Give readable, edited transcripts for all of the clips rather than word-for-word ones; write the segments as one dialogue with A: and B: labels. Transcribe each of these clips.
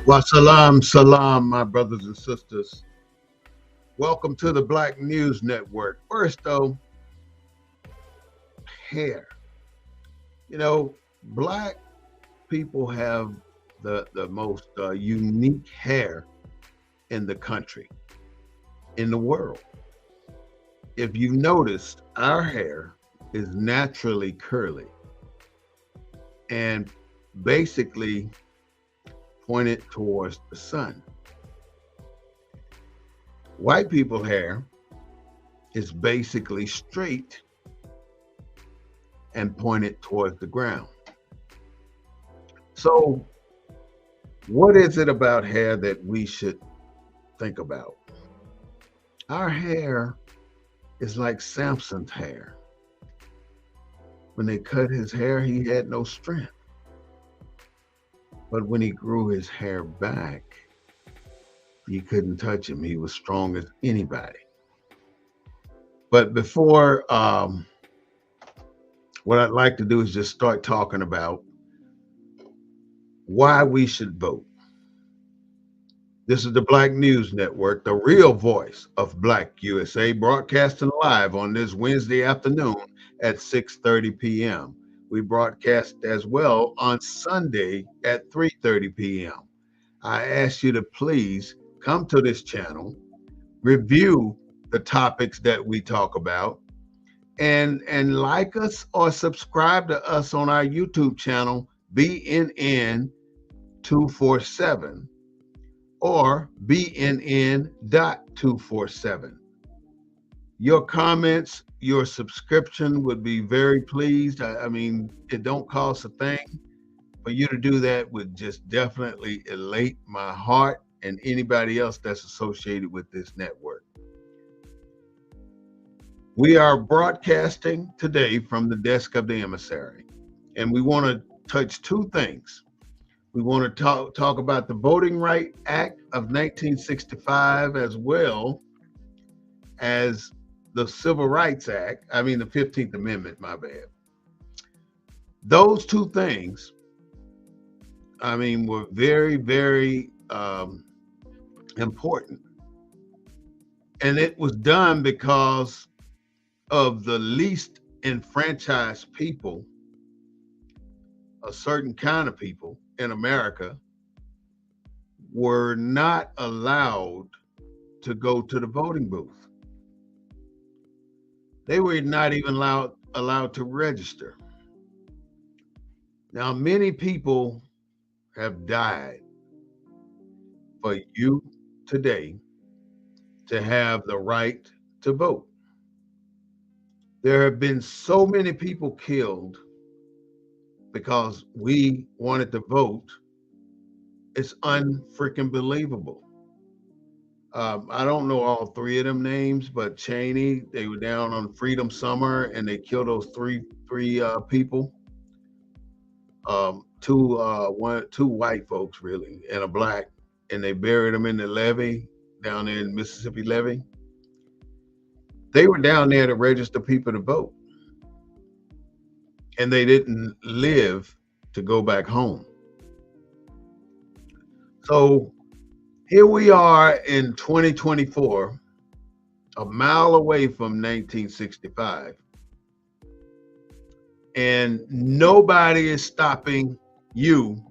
A: Wa salam, salam, my brothers and sisters. Welcome to the Black News Network. First, though, hair. Black people have the most unique hair in the country, in the world. If you've noticed, our hair is naturally curly and basically pointed towards the sun. White people hair is basically straight and pointed towards the ground. So, what is it about hair that we should think about? Our hair is like Samson's hair. When they cut his hair, he had no strength. But when he grew his hair back, you couldn't touch him. He was strong as anybody. But before, what I'd like to do is just start talking about why we should vote. This is the Black News Network, the real voice of Black USA, broadcasting live on this Wednesday afternoon at 6:30 p.m. We broadcast as well on Sunday at 3:30 p.m. I ask you to please come to this channel, review the topics that we talk about, and like us or subscribe to us on our YouTube channel, BNN 247 or BNN.247. Your comments, your subscription would be very pleased. I mean, it don't cost a thing. For you to do that would just definitely elate my heart and anybody else that's associated with this network. We are broadcasting today from the desk of the emissary, and we want to touch two things. We want to talk about the Voting Right Act of 1965 as well as the Civil Rights Act. I mean, the 15th Amendment, my bad. Those two things, I mean, were very, very important. And it was done because of the least enfranchised people, a certain kind of people in America, were not allowed to go to the voting booth. They were not even allowed to register. Now, many people have died for you today to have the right to vote. There have been so many people killed because we wanted to vote. It's unfreaking believable. I don't know all three of them names, but Cheney, they were down on Freedom Summer and they killed those three people. Two white folks really and a black, and they buried them in the levee down there in Mississippi levee. They were down there to register people to vote, and they didn't live to go back home. So here we are in 2024, a mile away from 1965, and nobody is stopping you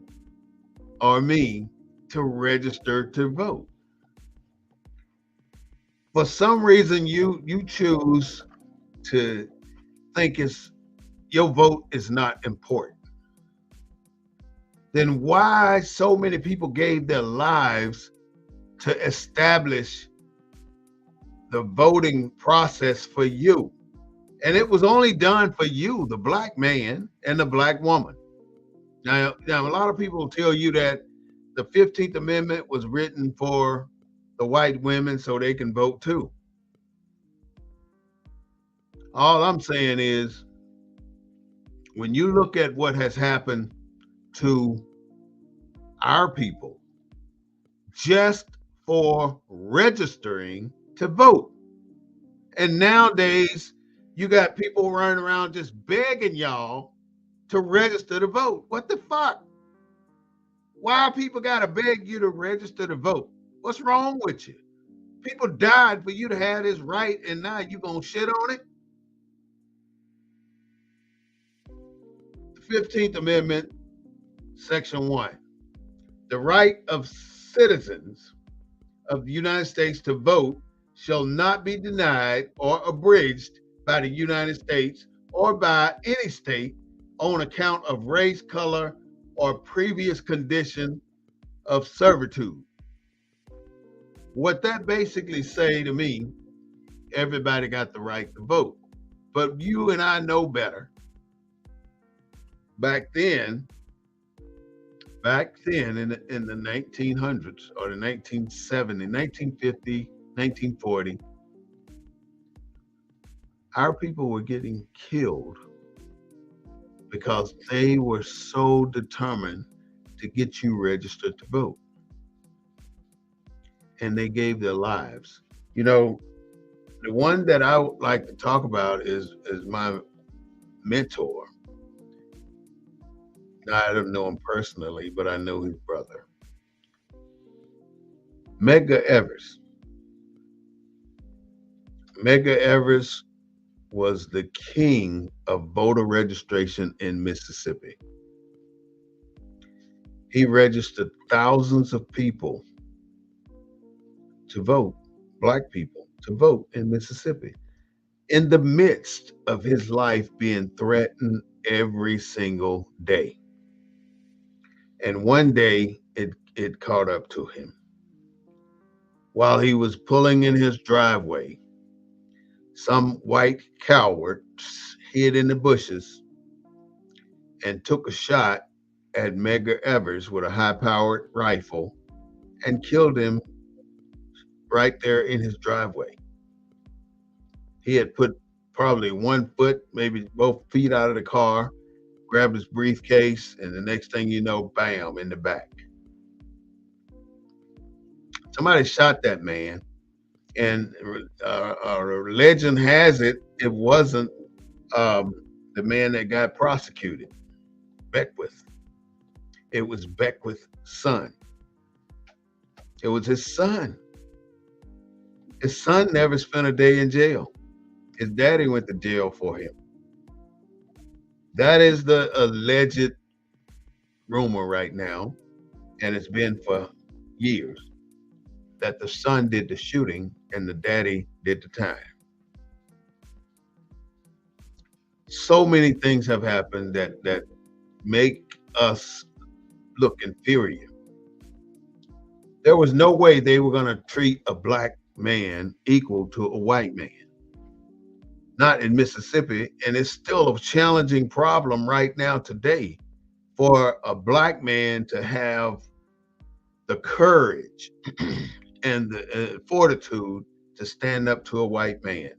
A: or me to register to vote. For some reason, you choose to think your vote is not important. Then why so many people gave their lives to establish the voting process for you? And it was only done for you, the black man and the black woman. Now a lot of people tell you that the 15th Amendment was written for the white women so they can vote too. All I'm saying is, when you look at what has happened to our people just for registering to vote, and nowadays you got people running around just begging y'all to register to vote. What the fuck? Why people gotta beg you to register to vote? What's wrong with you? People died for you to have this right, and now you gonna shit on it? The 15th Amendment, Section 1. The right of citizens of the United States to vote shall not be denied or abridged by the United States or by any state on account of race, color, or previous condition of servitude. What that basically say to me, everybody got the right to vote. But you and I know better. Back then, in the 1900s or the 1970, 1950, 1940, our people were getting killed because they were so determined to get you registered to vote. And they gave their lives. You know, the one that I would like to talk about is my mentor. I don't know him personally, but I know his brother, Medgar Evers. Medgar Evers was the king of voter registration in Mississippi. He registered thousands of people to vote, black people to vote in Mississippi, in the midst of his life being threatened every single day. And one day it caught up to him. While he was pulling in his driveway, some white coward hid in the bushes and took a shot at Medgar Evers with a high powered rifle and killed him right there in his driveway. He had put probably 1 foot, maybe both feet out of the car, grabbed his briefcase, and the next thing you know, bam, in the back. Somebody shot that man, and legend has it, it wasn't the man that got prosecuted, Beckwith. It was Beckwith's son. It was his son. His son never spent a day in jail. His daddy went to jail for him. That is the alleged rumor right now, and it's been for years, that the son did the shooting and the daddy did the time. So many things have happened that make us look inferior. There was no way they were going to treat a black man equal to a white man. Not in Mississippi, and it's still a challenging problem right now today for a black man to have the courage and the fortitude to stand up to a white man.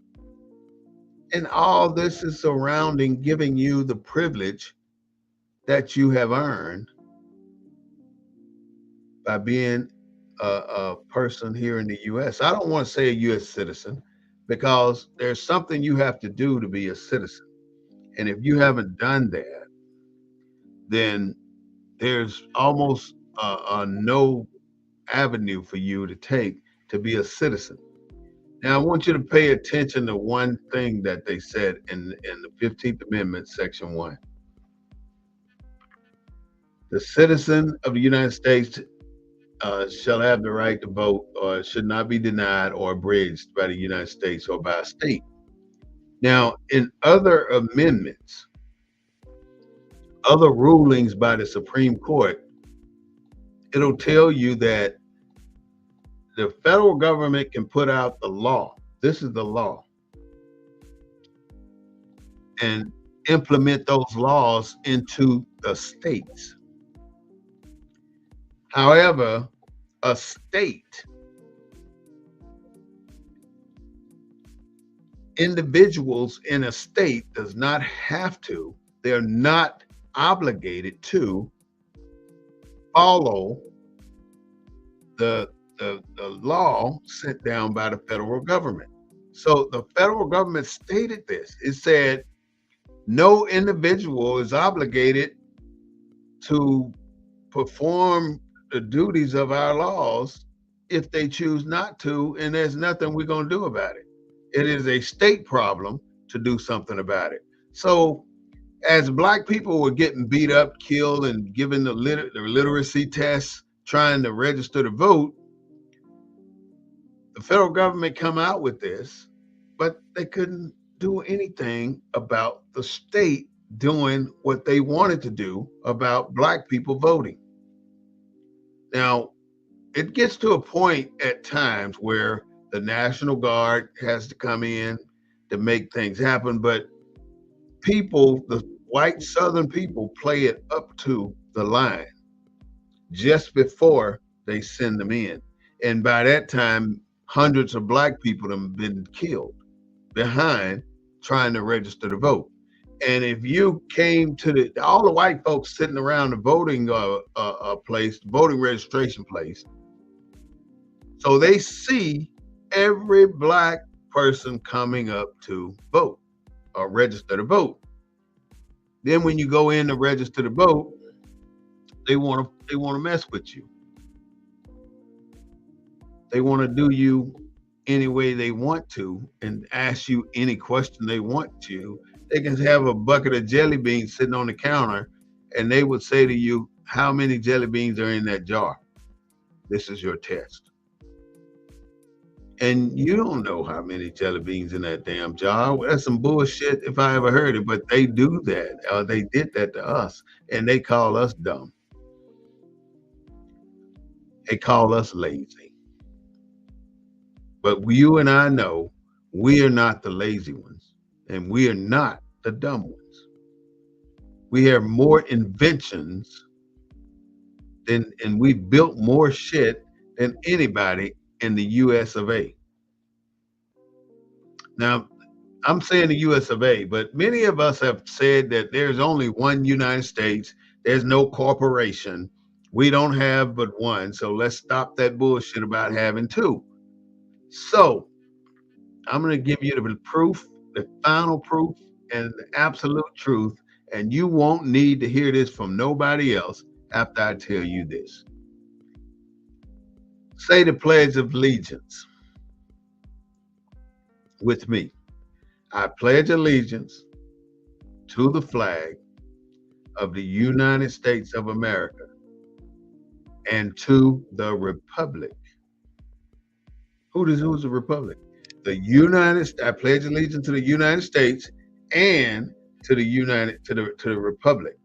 A: And all this is surrounding giving you the privilege that you have earned by being a person here in the U.S. I don't want to say a U.S. citizen, because there's something you have to do to be a citizen. And if you haven't done that, then there's almost no avenue for you to take to be a citizen. Now, I want you to pay attention to one thing that they said in the 15th Amendment, Section 1. The citizen of the United States shall have the right to vote, or should not be denied or abridged by the United States or by a state. Now, in other amendments, other rulings by the Supreme Court, it'll tell you that the federal government can put out the law. This is the law. And implement those laws into the states. However, a state, individuals in a state does not have to, they're not obligated to follow the law sent down by the federal government. So the federal government stated this. It said no individual is obligated to perform the duties of our laws if they choose not to, and there's nothing we're going to do about it. It is a state problem to do something about it. So, as black people were getting beat up, killed, and given the literacy tests trying to register to vote, the federal government come out with this, but they couldn't do anything about the state doing what they wanted to do about black people voting. Now, it gets to a point at times where the National Guard has to come in to make things happen, but people, the white Southern people, play it up to the line just before they send them in. And by that time, hundreds of black people have been killed behind trying to register to vote. And if you came to all the white folks sitting around the voting place, voting registration place, so they see every black person coming up to vote or register to vote. Then when you go in to register to vote, they want to mess with you. They want to do you any way they want to and ask you any question they want to. They can have a bucket of jelly beans sitting on the counter and they would say to you, how many jelly beans are in that jar? This is your test. And you don't know how many jelly beans in that damn jar. Well, that's some bullshit if I ever heard it, but they do that. They did that to us and they call us dumb. They call us lazy. But you and I know we are not the lazy ones and we are not the dumb ones. We have more inventions and we've built more shit than anybody in the US of A. Now, I'm saying the US of A, but many of us have said that there's only one United States. There's no corporation. We don't have but one. So let's stop that bullshit about having two. So I'm going to give you the proof, the final proof, and the absolute truth. And you won't need to hear this from nobody else after I tell you this. Say the Pledge of Allegiance with me. I pledge allegiance to the flag of the United States of America and to the republic. Who's the republic? I pledge allegiance to the United States and to the republic.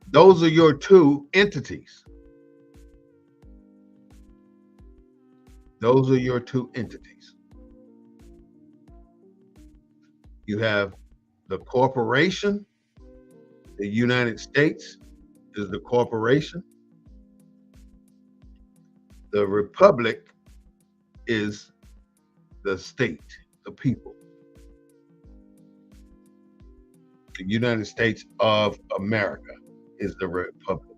A: Those are your two entities. Those are your two entities. You have the corporation. The United States is the corporation. The republic is the state, the people. The United States of America is the republic.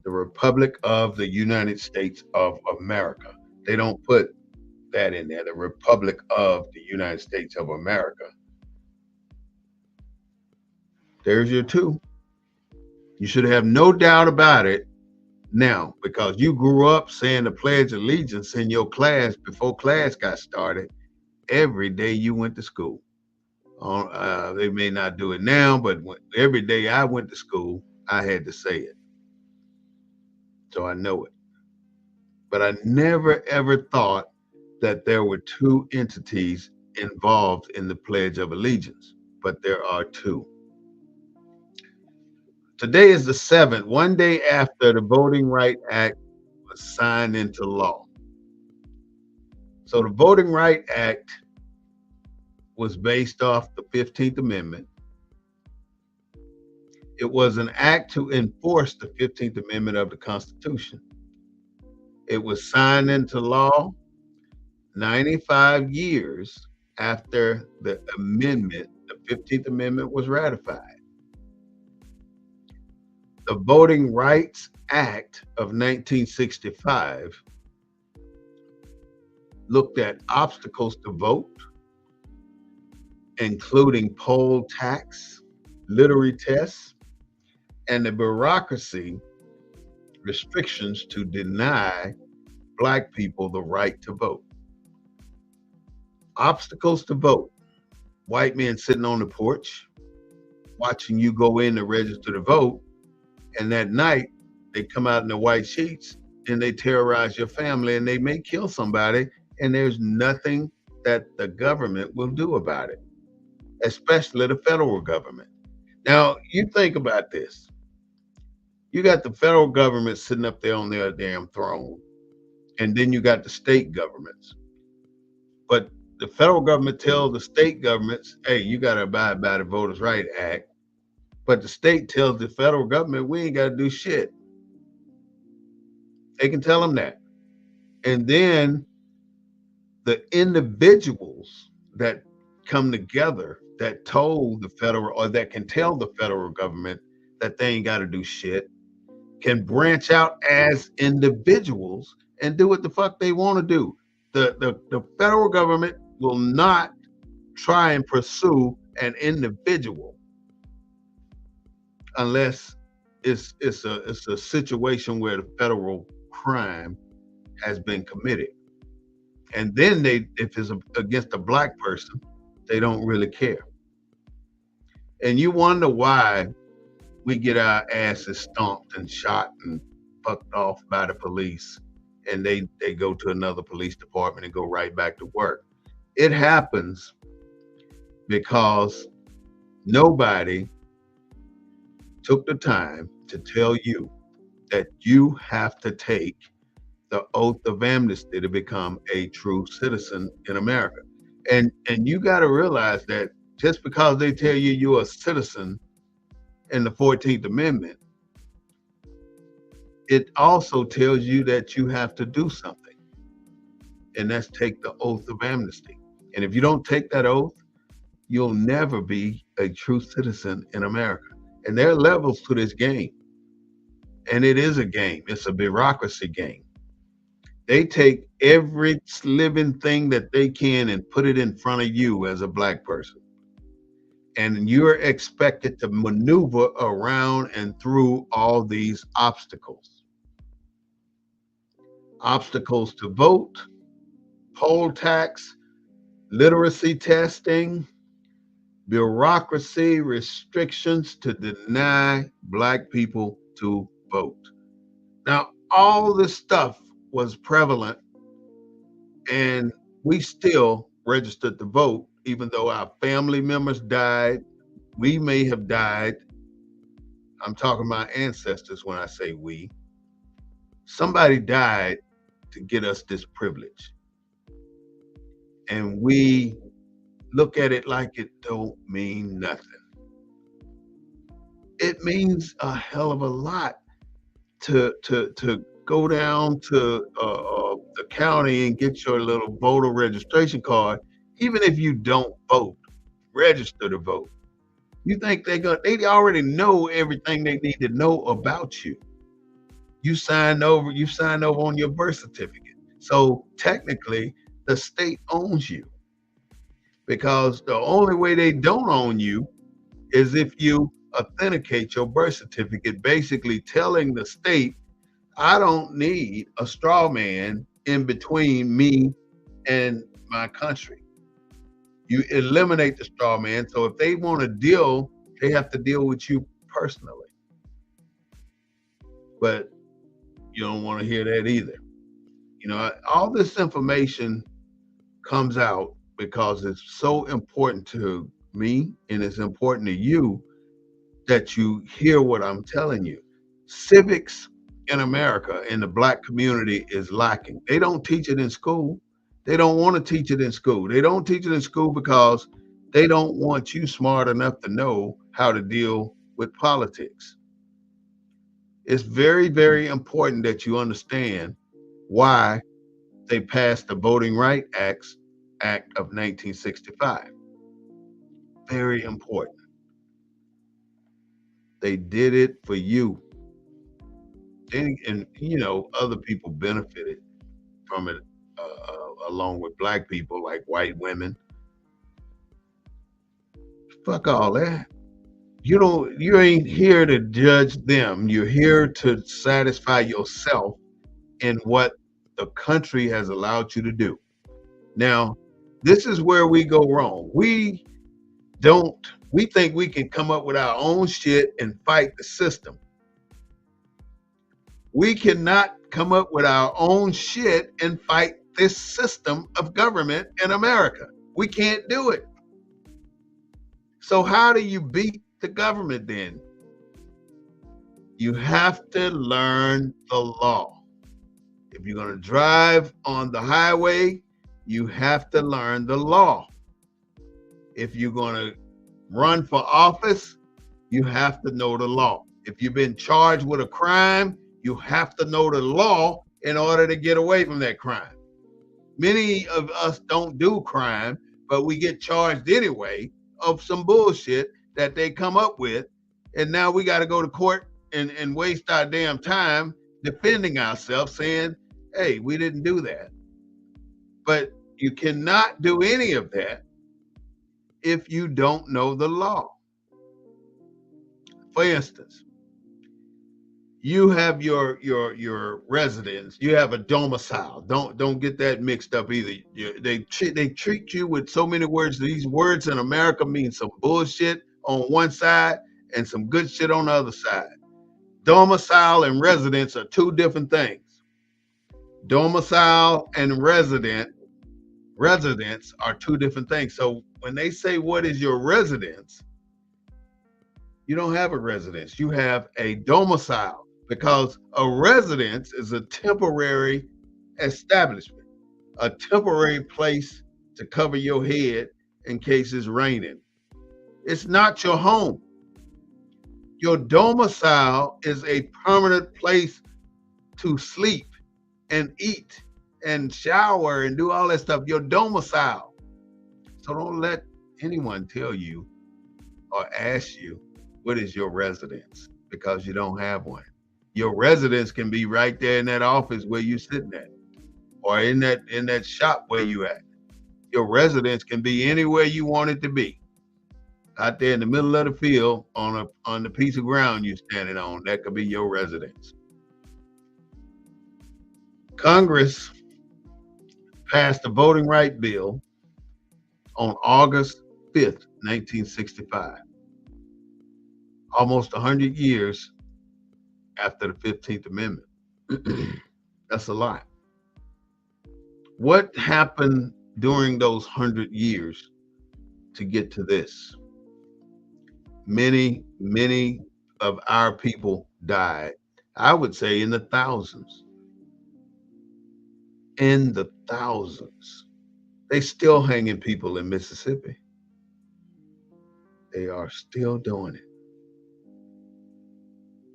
A: The Republic of the United States of America. They don't put that in there. The Republic of the United States of America. There's your two. You should have no doubt about it now, because you grew up saying the Pledge of Allegiance in your class before class got started every day you went to school. They may not do it now, but every day I went to school, I had to say it. So I know it. But I never ever thought that there were two entities involved in the Pledge of Allegiance, but there are two. Today is the 7th, one day after the Voting Rights Act was signed into law. So the Voting Rights Act was based off the 15th Amendment. It was an act to enforce the 15th Amendment of the Constitution. It was signed into law 95 years after the amendment, the 15th Amendment, was ratified. The Voting Rights Act of 1965 looked at obstacles to vote, including poll tax, literary tests, and the bureaucracy restrictions to deny black people the right to vote. Obstacles to vote. White men sitting on the porch watching you go in to register to vote, and that night they come out in the white sheets and they terrorize your family and they may kill somebody, and there's nothing that the government will do about it, especially the federal government. Now, you think about this. You got the federal government sitting up there on their damn throne, and then you got the state governments. But the federal government tells the state governments, hey, you got to abide by the Voters' Right Act. But the state tells the federal government, we ain't got to do shit. They can tell them that. And then the individuals that come together that told the federal, or that can tell the federal government that they ain't got to do shit, can branch out as individuals and do what the fuck they want to do. The federal government will not try and pursue an individual unless it's a situation where the federal crime has been committed. And then if it's against a black person, they don't really care. And you wonder why we get our asses stomped and shot and fucked off by the police, and they go to another police department and go right back to work. It happens because nobody took the time to tell you that you have to take the oath of amnesty to become a true citizen in America. And you got to realize that just because they tell you you're a citizen in the 14th Amendment, it also tells you that you have to do something, and that's take the oath of amnesty. And if you don't take that oath, you'll never be a true citizen in America. And there are levels to this game, and it is a game. It's a bureaucracy game. They take every living thing that they can and put it in front of you as a black person. And you're expected to maneuver around and through all these obstacles. Obstacles to vote, poll tax, literacy testing, bureaucracy restrictions to deny black people to vote. Now, all this stuff was prevalent, and we still registered to vote, even though our family members died. We may have died. I'm talking about ancestors when I say we. Somebody died to get us this privilege. And we look at it like it don't mean nothing. It means a hell of a lot to go down to the county and get your little voter registration card, even if you don't vote, register to vote. You think they already know everything they need to know about you. You signed over on your birth certificate. So technically, the state owns you, because the only way they don't own you is if you authenticate your birth certificate, basically telling the state, I don't need a straw man in between me and my country. You eliminate the straw man. So if they want to deal, they have to deal with you personally. But you don't want to hear that either. You know, all this information comes out because it's so important to me and it's important to you that you hear what I'm telling you. Civics in America, in the black community, is lacking. They don't teach it in school. They don't want to teach it in school. They don't teach it in school because they don't want you smart enough to know how to deal with politics. It's very, very important that you understand why they passed the Voting Rights Act of 1965. Very important. They did it for you. And you know, other people benefited from it along with black people, like white women. Fuck all that. You ain't here to judge them. You're here to satisfy yourself in what the country has allowed you to do. Now, this is where we go wrong. Don't we think we can come up with our own shit and fight the system. We cannot come up with our own shit and fight this system of government in America. We can't do it. So how do you beat the government then? You have to learn the law. If you're going to drive on the highway, you have to learn the law. If you're going to run for office, you have to know the law. If you've been charged with a crime, you have to know the law in order to get away from that crime. Many of us don't do crime, but we get charged anyway of some bullshit that they come up with. And now we got to go to court and waste our damn time defending ourselves saying, hey, we didn't do that. But you cannot do any of that if you don't know the law. For instance, you have your residence. You have a domicile. Don't get that mixed up either. They treat you with so many words. These words in America mean some bullshit on one side and some good shit on the other side. Domicile and residence are two different things. Domicile and residence are two different things. So when they say what is your residence, you don't have a residence. You have a domicile, because a residence is a temporary establishment, a temporary place to cover your head in case it's raining. It's not your home. Your domicile is a permanent place to sleep and eat and shower and do all that stuff. Your domicile. So don't let anyone tell you or ask you what is your residence, because you don't have one. Your residence can be right there in that office where you're sitting at, or in that shop where you at. Your residence can be anywhere you want it to be. Out there in the middle of the field on the piece of ground you're standing on, that could be your residence. Congress passed the Voting Rights Bill on August 5th, 1965. Almost 100 years after the 15th Amendment. That's a lot. What happened during those 100 years to get to this? Many of our people died. I would say in the thousands. In the thousands. They still hanging people in Mississippi. They are still doing it.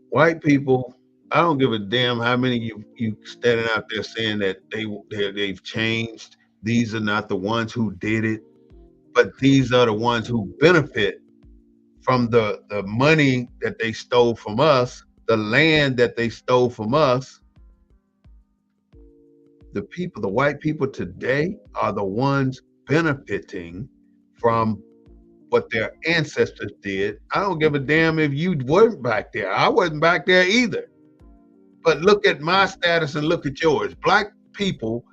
A: White people, I don't give a damn how many you standing out there saying that they've changed. These are not the ones who did it, but these are the ones who benefit from the money that they stole from us, the land that they stole from us. The white people today are the ones benefiting from what their ancestors did. I don't give a damn if you weren't back there. I wasn't back there either. But look at my status and look at yours. Black people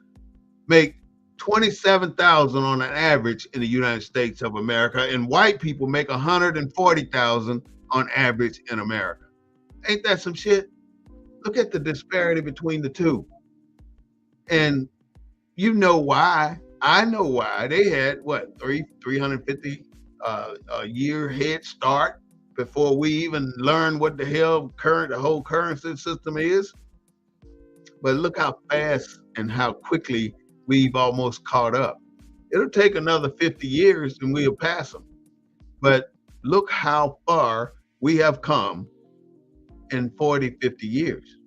A: make $27,000 on an average in the United States of America, and white people make $140,000 on average in America. Ain't that some shit? Look at the disparity between the two. And you know why. I know why. They had what, 350 a year head start before we even learn what the hell the whole currency system is. But look how fast and how quickly we've almost caught up. It'll take another 50 years and we'll pass them. But look how far we have come in 40, 50 years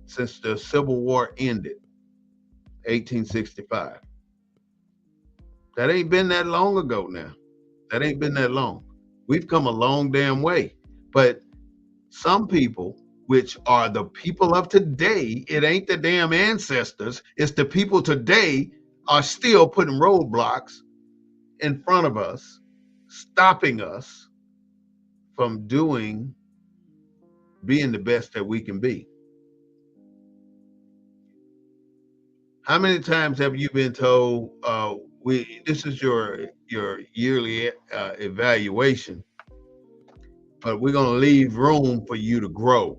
A: since the Civil War ended, 1865. That ain't been that long ago now. That ain't been that long. We've come a long damn way. But some people, which are the people of today, it ain't the damn ancestors, it's the people today, are still putting roadblocks in front of us, stopping us from being the best that we can be. How many times have you been told, this is your yearly evaluation, but we're going to leave room for you to grow.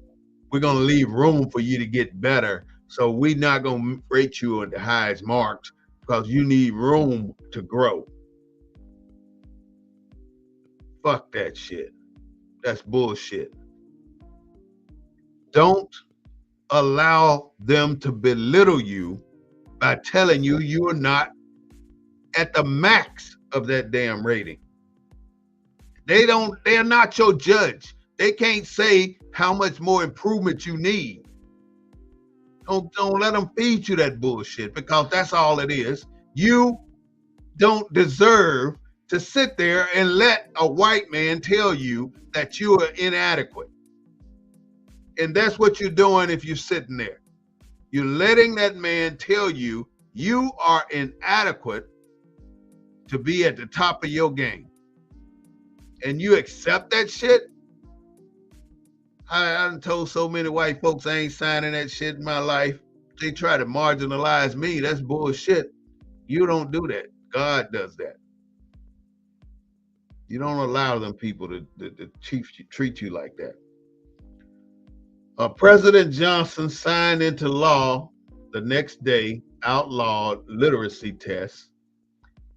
A: We're going to leave room for you to get better. So we're not going to rate you at the highest marks because you need room to grow. Fuck that shit. That's bullshit. Don't allow them to belittle you by telling you you are not at the max of that damn rating. They're not your judge. They can't say how much more improvement you need. Don't let them feed you that bullshit, because that's all it is. You don't deserve to sit there and let a white man tell you that you are inadequate. And that's what you're doing if you're sitting there. You're letting that man tell you you are inadequate to be at the top of your game. And you accept that shit? I done told so many white folks I ain't signing that shit in my life. They try to marginalize me. That's bullshit. You don't do that. God does that. You don't allow them people to treat you like that. President Johnson signed into law the next day outlawed literacy tests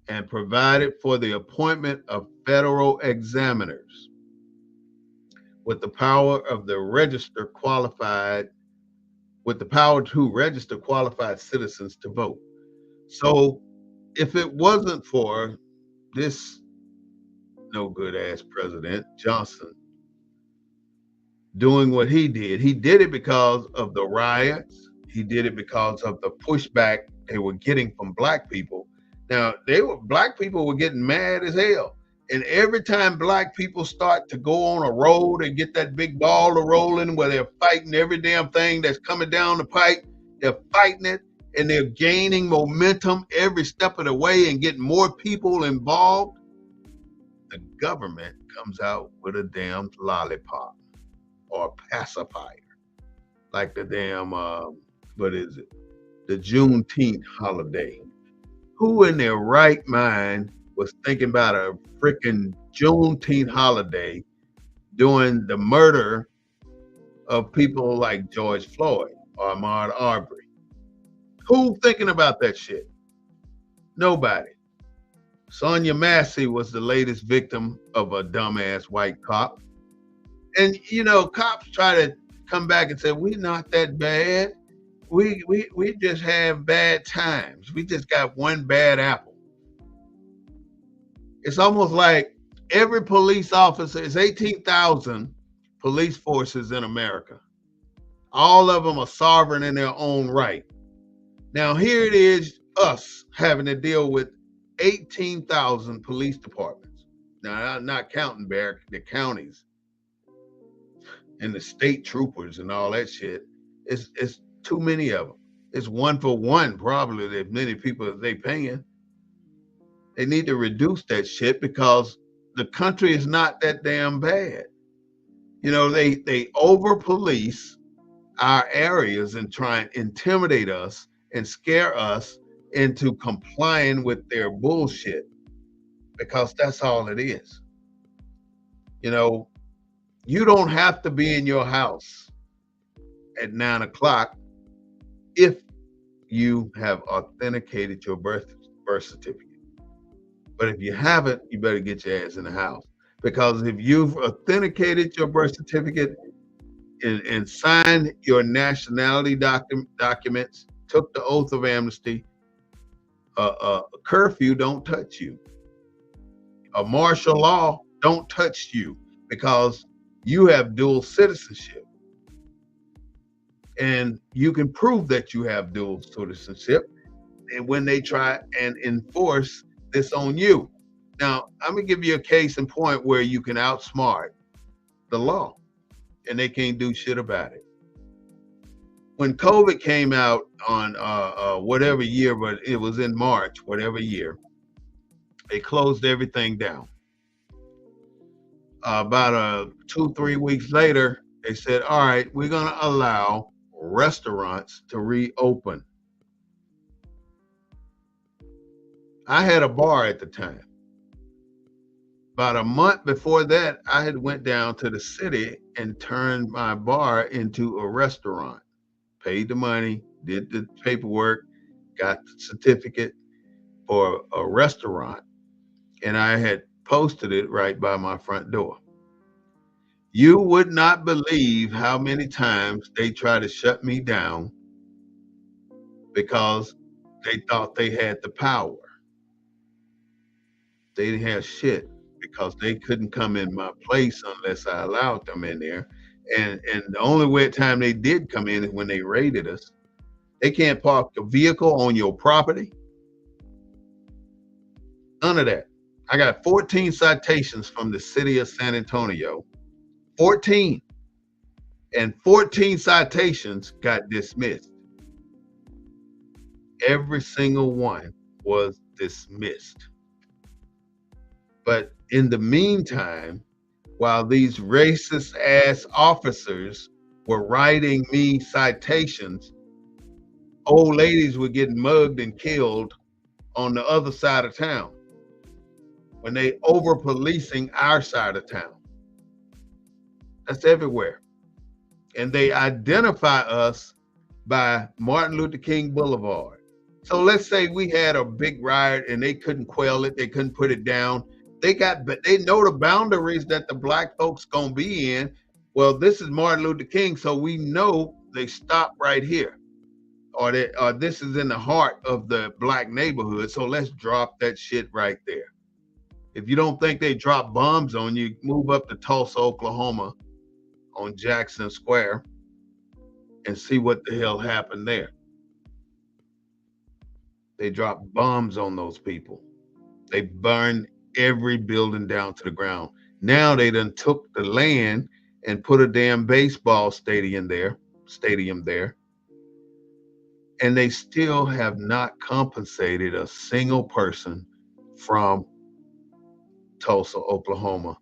A: and provided for the appointment of federal examiners with the power to register qualified citizens to vote. So if it wasn't for this no good ass President Johnson doing what he did it because of the riots. He did it because of the pushback they were getting from black people. Now, black people were getting mad as hell. And every time black people start to go on a road and get that big ball of rolling where they're fighting every damn thing that's coming down the pipe, they're fighting it and they're gaining momentum every step of the way and getting more people involved, the government comes out with a damn lollipop or pacifier, like the damn, the Juneteenth holiday. Who in their right mind was thinking about a freaking Juneteenth holiday doing the murder of people like George Floyd or Ahmaud Arbery? Who thinking about that shit? Nobody. Sonia Massey was the latest victim of a dumbass white cop. And, cops try to come back and say, we're not that bad. We just have bad times. We just got one bad apple. It's almost like every police officer, it's 18,000 police forces in America. All of them are sovereign in their own right. Now, here it is, us having to deal with 18,000 police departments. Now, I'm not counting the counties and the state troopers and all that shit. It's too many of them. It's one for one, probably, that many people they paying. They need to reduce that shit because the country is not that damn bad. They over police our areas and try and intimidate us and scare us into complying with their bullshit, because that's all it is. You don't have to be in your house at 9 o'clock if you have authenticated your birth certificate. But if you haven't, you better get your ass in the house. Because if you've authenticated your birth certificate and signed your nationality documents, took the oath of amnesty, a curfew don't touch you. A martial law don't touch you, because you have dual citizenship. And you can prove that you have dual citizenship and when they try and enforce this on you. Now, I'm gonna give you a case in point where you can outsmart the law and they can't do shit about it. When COVID came out on whatever year, but it was in March, whatever year, they closed everything down. About 2, 3 weeks later, they said, all right, we're going to allow restaurants to reopen. I had a bar at the time. About a month before that, I had went down to the city and turned my bar into a restaurant. Paid the money, did the paperwork, got the certificate for a restaurant, and I had posted it right by my front door. You would not believe how many times they tried to shut me down because they thought they had the power. They didn't have shit because they couldn't come in my place unless I allowed them in there. And the only way time they did come in is when they raided us. They can't park a vehicle on your property. None of that. I got 14 citations from the city of San Antonio. 14. And 14 citations got dismissed. Every single one was dismissed. But in the meantime, while these racist ass officers were writing me citations, old ladies were getting mugged and killed on the other side of town when they over policing our side of town. That's everywhere. And they identify us by Martin Luther King Boulevard. So let's say we had a big riot and they couldn't quell it, they couldn't put it down. They know the boundaries that the black folks gonna be in. Well, this is Martin Luther King, so we know they stop right here. Or this is in the heart of the black neighborhood, so let's drop that shit right there. If you don't think they drop bombs on you, move up to Tulsa, Oklahoma on Jackson Square and see what the hell happened there. They dropped bombs on those people. They burned every building down to the ground. Now they done took the land and put a damn baseball stadium there, and they still have not compensated a single person from Tulsa, Oklahoma,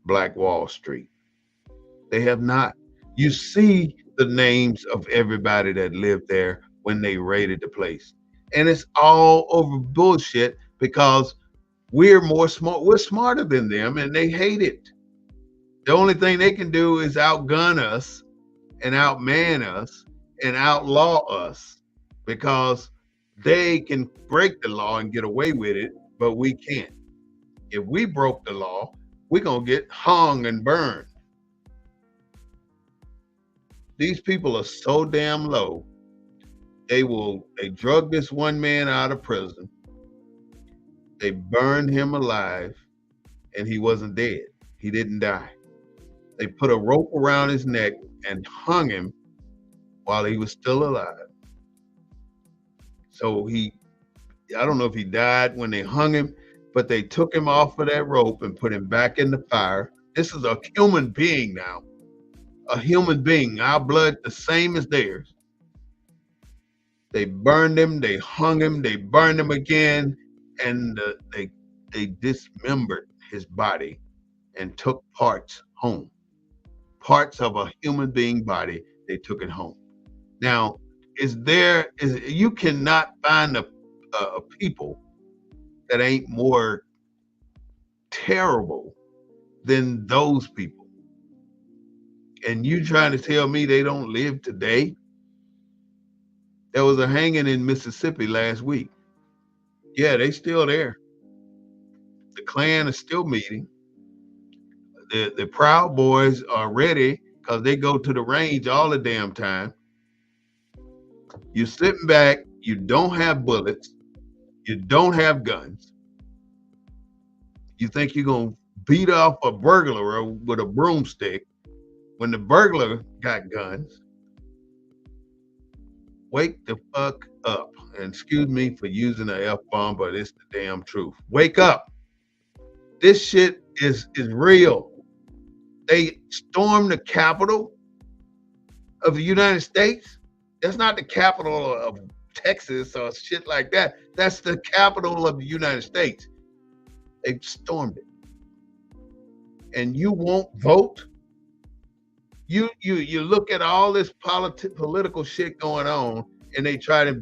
A: Black Wall Street. They have not. You see the names of everybody that lived there when they raided the place. And it's all over bullshit because we're smarter than them and they hate it. The only thing they can do is outgun us and outman us and outlaw us because they can break the law and get away with it, but we can't. If we broke the law, we're going to get hung and burned. These people are so damn low. They drug this one man out of prison. They burned him alive and he wasn't dead. He didn't die. They put a rope around his neck and hung him while he was still alive. So I don't know if he died when they hung him, but they took him off of that rope and put him back in the fire. This is a human being now. A human being, our blood the same as theirs. They burned him, they hung him, they burned him again, and they dismembered his body and took parts home. Parts of a human being body, they took it home. Now, you cannot find a people that ain't more terrible than those people. And you trying to tell me they don't live today? There was a hanging in Mississippi last week. Yeah, they still there. The Klan is still meeting. The Proud Boys are ready because they go to the range all the damn time. You're sitting back, you don't have bullets, you don't have guns. You think you're going to beat off a burglar with a broomstick when the burglar got guns. Wake the fuck up. And excuse me for using an F-bomb, but it's the damn truth. Wake up. This shit is real. They stormed the Capitol of the United States. That's not the capital of Texas or shit like that. That's the capital of the United States. They stormed it. and you won't vote. You look at all this political shit going on, and they try to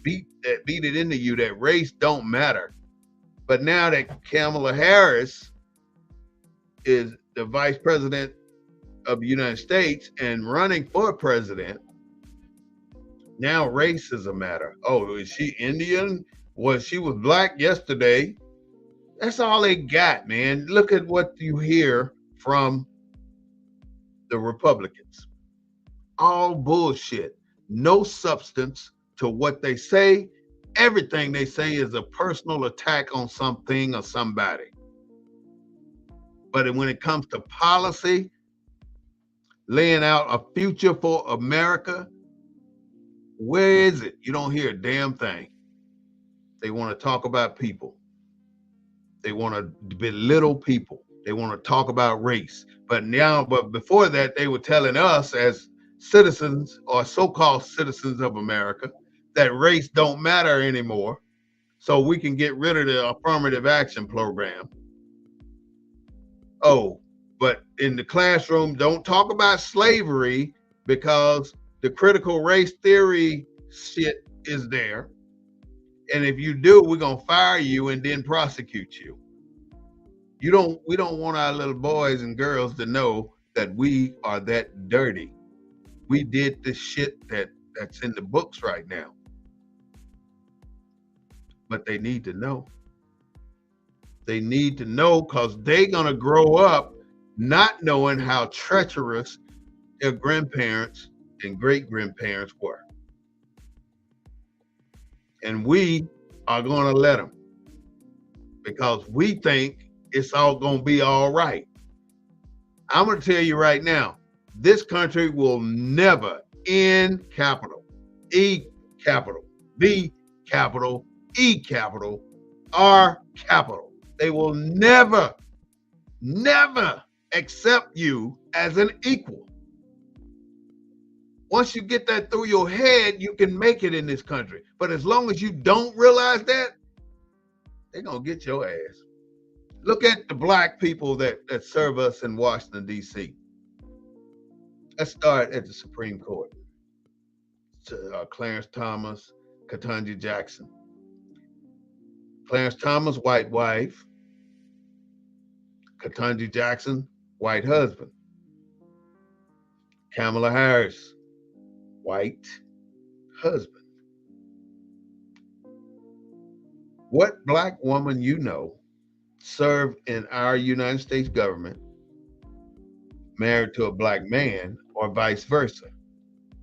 A: beat it into you that race don't matter. But now that Kamala Harris is the vice president of the United States and running for president, now race is a matter. Oh, is she Indian? She was black yesterday. That's all they got, man. Look at what you hear from the Republicans. All bullshit. No substance to what they say. Everything they say is a personal attack on something or somebody. But when it comes to policy, laying out a future for America, where is it? You don't hear a damn thing. They want to talk about people. They want to belittle people. They want to talk about race. But before that, they were telling us as citizens or so-called citizens of America that race don't matter anymore, so we can get rid of the affirmative action program. Oh, but in the classroom, don't talk about slavery because the critical race theory shit is there. And if you do, we're gonna fire you and then prosecute you. We don't want our little boys and girls to know that we are that dirty. We did the shit that's in the books right now. But they need to know. They need to know because they're gonna grow up not knowing how treacherous their grandparents and great-grandparents were. And we are going to let them because we think it's all going to be all right. I'm going to tell you right now, this country will never end capital, E capital, B capital, E capital, R capital. They will never, never accept you as an equal. Once you get that through your head, you can make it in this country. But as long as you don't realize that, they're going to get your ass. Look at the black people that serve us in Washington, D.C. Let's start at the Supreme Court. Clarence Thomas, Ketanji Jackson. Clarence Thomas, white wife. Ketanji Jackson, white husband. Kamala Harris, white husband. What black woman you know served in our United States government married to a black man or vice versa?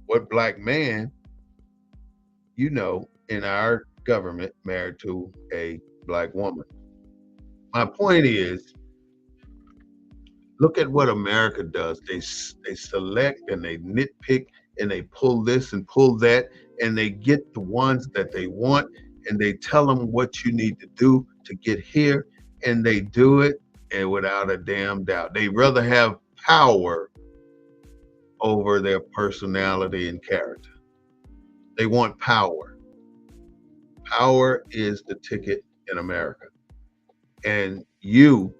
A: What black man you know in our government married to a black woman? My point is, look at what America does. They select and they nitpick and they pull this and pull that, and they get the ones that they want, and they tell them what you need to do to get here, and they do it, and without a damn doubt. They rather have power over their personality and character. They want power. Power is the ticket in America. And you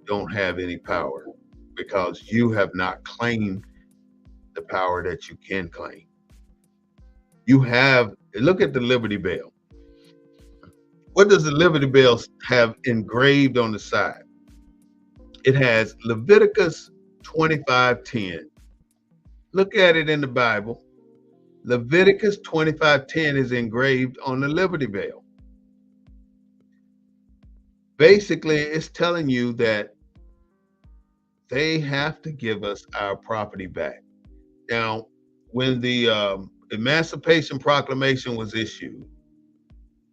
A: don't have any power because you have not claimed the power that you can claim. Look at the Liberty Bell. What does the Liberty Bell have engraved on the side? It has Leviticus 25:10. Look at it in the Bible. Leviticus 25:10 is engraved on the Liberty Bell. Basically, it's telling you that they have to give us our property back. Now, when the Emancipation Proclamation was issued,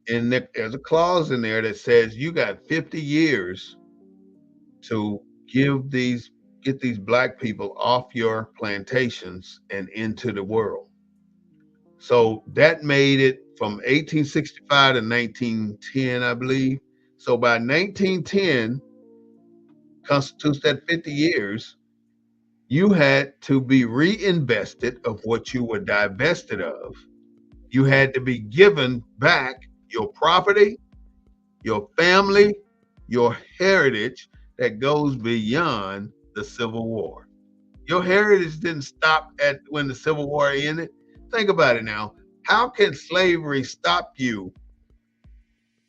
A: and there's a clause in there that says you got 50 years to get these black people off your plantations and into the world. So that made it from 1865 to 1910, I believe. So by 1910, constitutes that 50 years, you had to be reinvested of what you were divested of. You had to be given back your property, your family, your heritage, that goes beyond the Civil War. Your heritage didn't stop at when the Civil War ended. Think about it now. How can slavery stop you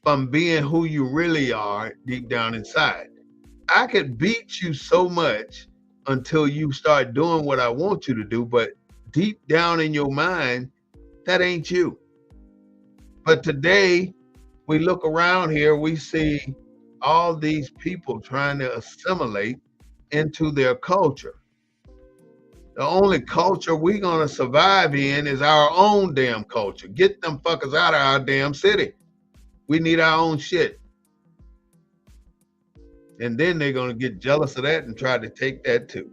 A: from being who you really are deep down inside? I could beat you so much until you start doing what I want you to do, but deep down in your mind, that ain't you. But today, we look around here, we see all these people trying to assimilate into their culture. The only culture we gonna survive in is our own damn culture. Get them fuckers out of our damn city. We need our own shit. And then they're gonna get jealous of that and try to take that too.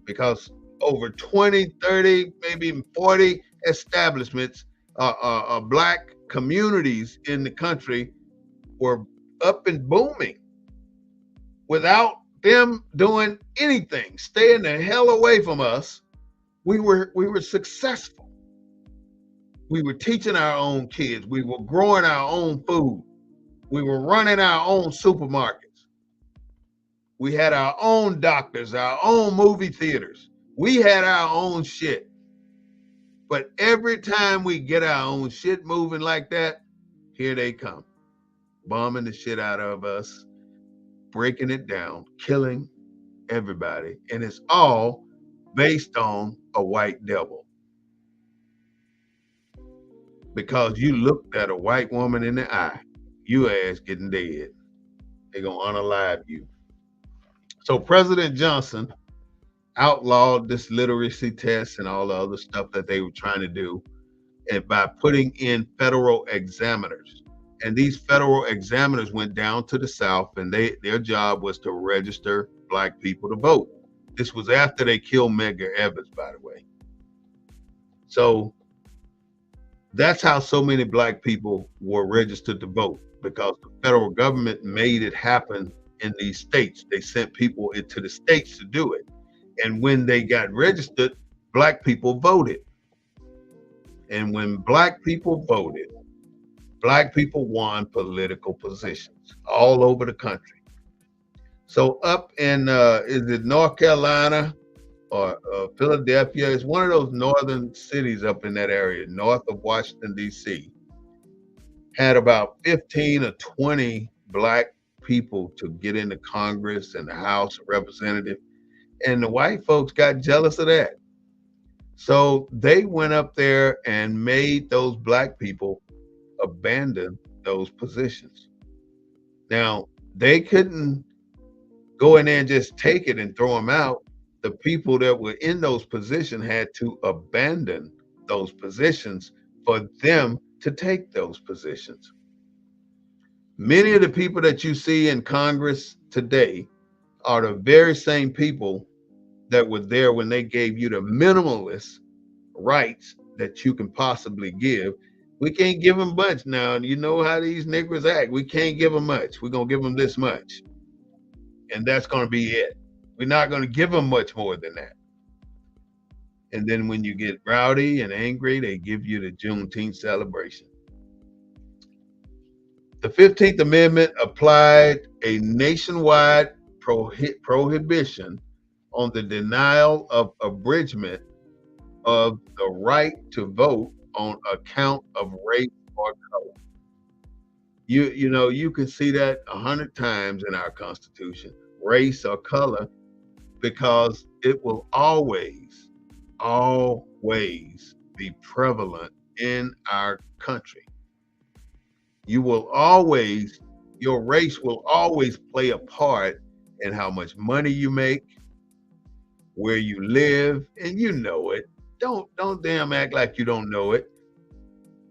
A: Because over 20, 30, maybe even 40 establishments, black communities in the country were up and booming without them doing anything, staying the hell away from us. We were successful. We were teaching our own kids. We were growing our own food. We were running our own supermarkets. We had our own doctors, our own movie theaters. We had our own shit. But every time we get our own shit moving like that, here they come, bombing the shit out of us, breaking it down, killing everybody. And it's all based on a white devil. Because you looked at a white woman in the eye, you ass getting dead. They're going to unalive you. So President Johnson outlawed this literacy test and all the other stuff that they were trying to do, and by putting in federal examiners. And these federal examiners went down to the South, and their job was to register black people to vote. This was after they killed Medgar Evers, by the way. So that's how so many black people were registered to vote, because the federal government made it happen in these states. They sent people into the states to do it. And when they got registered, black people voted. And when black people voted, black people won political positions all over the country. So up in, is it North Carolina or Philadelphia? It's one of those northern cities up in that area, north of Washington, D.C. Had about 15 or 20 black people to get into Congress and the House of Representatives. And the white folks got jealous of that. So they went up there and made those black people abandon those positions. Now, they couldn't go in there and just take it and throw them out. The people that were in those positions had to abandon those positions for them to take those positions. Many of the people that you see in Congress today are the very same people that were there when they gave you the minimalist rights that you can possibly give. We can't give them much now. You know how these niggers act. We can't give them much. We're going to give them this much. And that's going to be it. We're not going to give them much more than that. And then when you get rowdy and angry, they give you the Juneteenth celebration. The 15th Amendment applied a nationwide prohibition on the denial of abridgment of the right to vote on account of race or color. You know, you can see that 100 times in our Constitution, race or color, because it will always be prevalent in our country. You will always, your race will always play a part in how much money you make, where you live, and you know it. Don't damn act like you don't know it.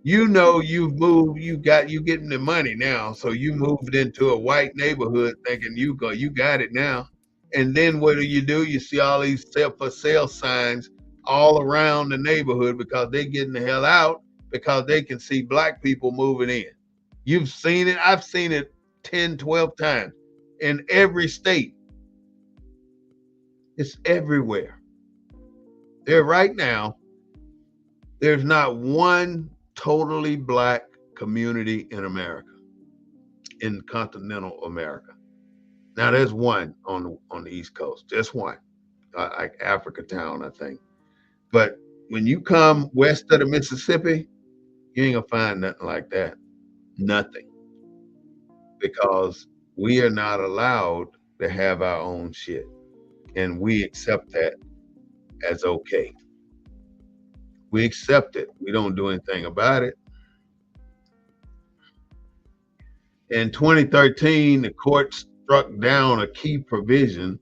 A: You know you've moved, you getting the money now, so you moved into a white neighborhood thinking you got it now. And then what do? You see all these for sale signs all around the neighborhood because they're getting the hell out because they can see black people moving in. You've seen it. I've seen it 10, 12 times in every state. It's everywhere. There right now, there's not one totally black community in America, in continental America. Now there's one on the East Coast, just one, like Africa Town, I think. But when you come west of the Mississippi, you ain't gonna find nothing like that. Nothing, because we are not allowed to have our own shit, and we accept that as okay. We accept it. We don't do anything about it. In 2013, the court struck down a key provision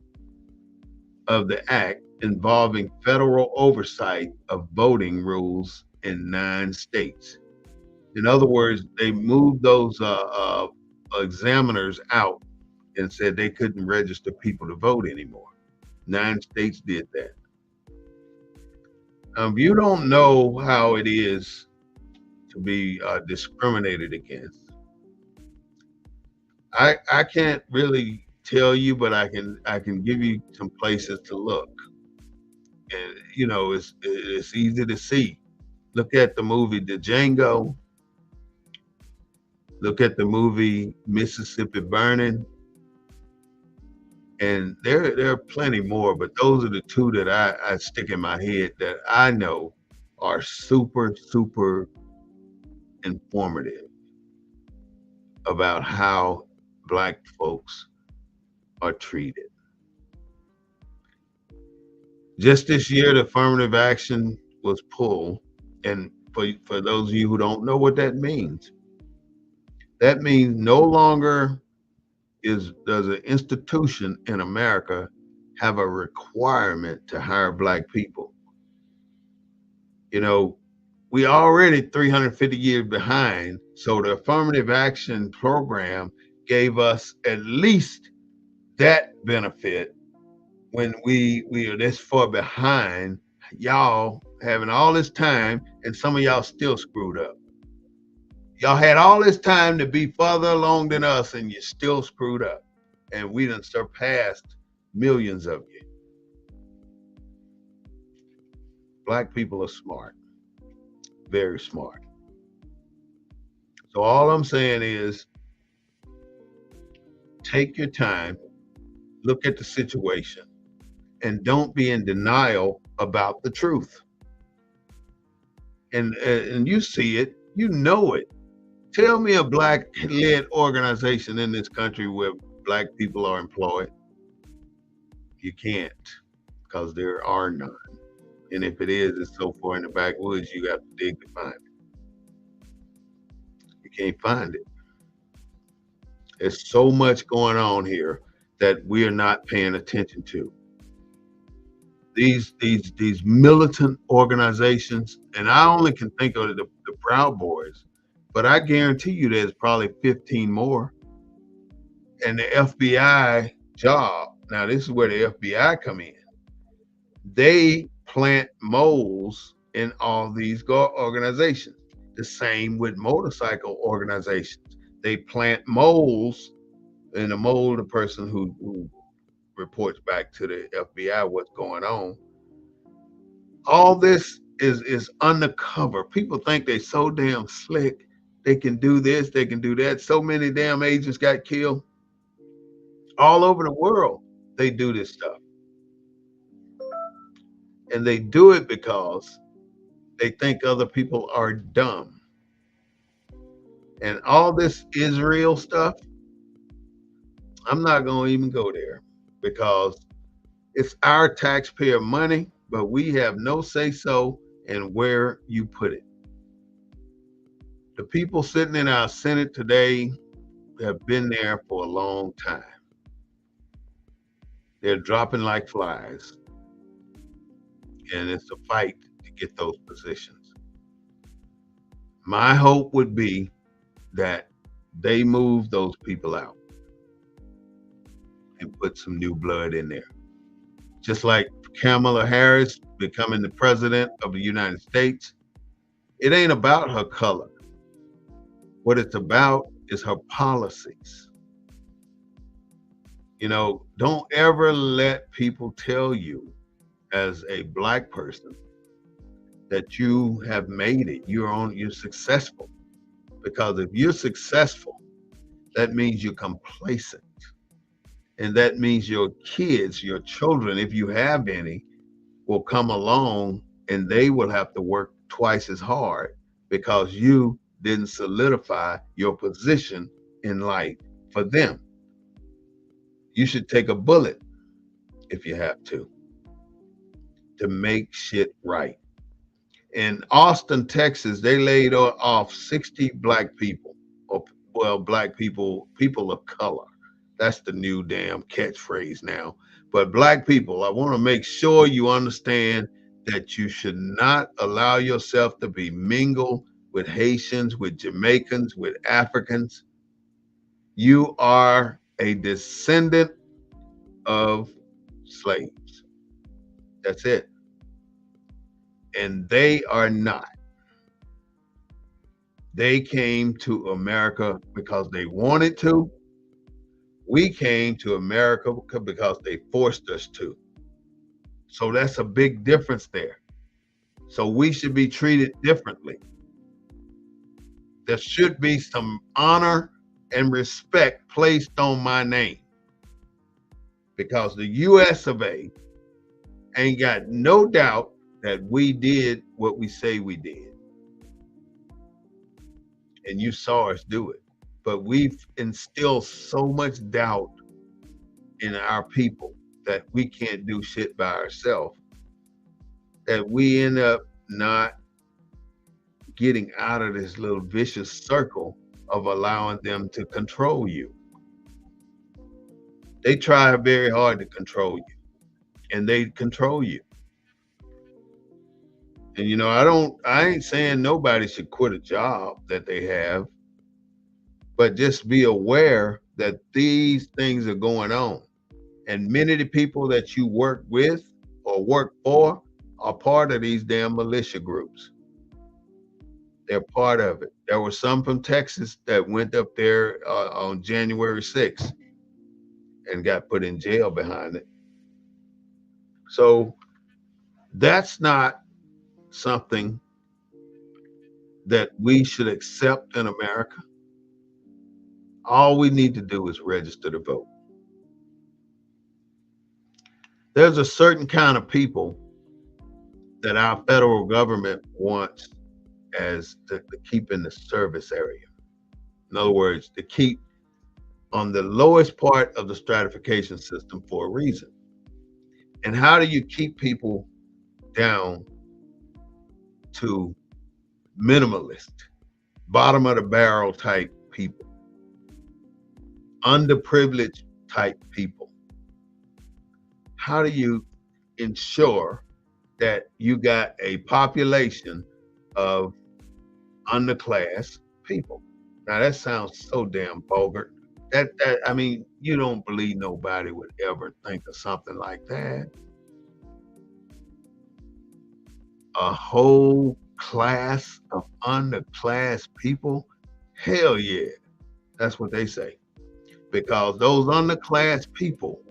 A: of the act involving federal oversight of voting rules in 9 states. In other words, they moved those examiners out and said they couldn't register people to vote anymore. 9 states did that. If you don't know how it is to be discriminated against, I can't really tell you, but I can give you some places to look, and it's easy to see. Look at the movie The Django. Look at the movie Mississippi Burning, and there are plenty more, but those are the two that I stick in my head that I know are super informative about how Black folks are treated. Just this year, the affirmative action was pulled, and for those of you who don't know what that means no longer does an institution in America have a requirement to hire Black people. You know, we already 350 years behind, so the affirmative action program gave us at least that benefit when we are this far behind. Y'all having all this time, and some of y'all still screwed up. Y'all had all this time to be further along than us, and you still screwed up. And we done surpassed millions of you. Black people are smart, very smart. So all I'm saying is take your time, look at the situation, and don't be in denial about the truth. And you see it, you know it. Tell me a Black-led organization in this country where Black people are employed. You can't, because there are none. And if it is, it's so far in the backwoods, you got to dig to find it. You can't find it. There's so much going on here that we are not paying attention to. These militant organizations, and I only can think of the Proud Boys, but I guarantee you there's probably 15 more. And the FBI job, now this is where the FBI come in. They plant moles in all these organizations. The same with motorcycle organizations. They plant moles, and the mole, the person who reports back to the FBI what's going on. All this is undercover. People think they're so damn slick. They can do this, they can do that. So many damn agents got killed all over the world. They do this stuff. And they do it because they think other people are dumb. And all this Israel stuff, I'm not going to even go there, because it's our taxpayer money, but we have no say-so in where you put it. The people sitting in our Senate today have been there for a long time. They're dropping like flies. And it's a fight to get those positions. My hope would be that they move those people out and put some new blood in there. Just like Kamala Harris becoming the president of the United States, it ain't about her color. What it's about is her policies. Don't ever let people tell you as a Black person that you have made it. You're successful. Because if you're successful, that means you're complacent. And that means your kids, your children, if you have any, will come along and they will have to work twice as hard because you didn't solidify your position in life for them. You should take a bullet if you have to make shit right. In Austin, Texas, they laid off 60 black people, or well, black people, people of color. That's the new damn catchphrase now. But black people, I want to make sure you understand that you should not allow yourself to be mingled with Haitians, with Jamaicans, with Africans. You are a descendant of slaves. That's it. And they are not. They came to America because they wanted to. We came to America because they forced us to. So that's a big difference there. So we should be treated differently. There should be some honor and respect placed on my name because the US of A ain't got no doubt that we did what we say we did. And you saw us do it. But we've instilled so much doubt in our people that we can't do shit by ourselves that we end up not getting out of this little vicious circle of allowing them to control you. They try very hard to control you, and they control you. And you know, I ain't saying nobody should quit a job that they have, but just be aware that these things are going on. And many of the people that you work with or work for are part of these damn militia groups. They're part of it. There were some from Texas that went up there on January 6th and got put in jail behind it. So that's not something that we should accept in America. All we need to do is register to vote. There's a certain kind of people that our federal government wants as to keep in the service area. In other words, to keep on the lowest part of the stratification system for a reason. And how do you keep people down to minimalist, bottom of the barrel type people, underprivileged type people? How do you ensure that you got a population of underclass people? Now that sounds so damn vulgar. That I mean, you don't believe nobody would ever think of something like that. A whole class of underclass people? Hell yeah. That's what they say. Because those underclass people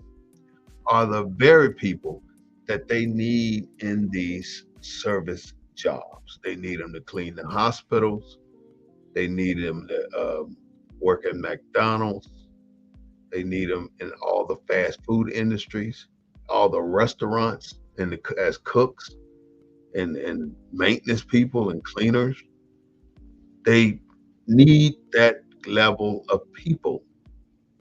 A: are the very people that they need in these service jobs. They need them to clean the hospitals. They need them to work at McDonald's. They need them in all the fast food industries, all the restaurants, and as cooks and maintenance people and cleaners. They need that level of people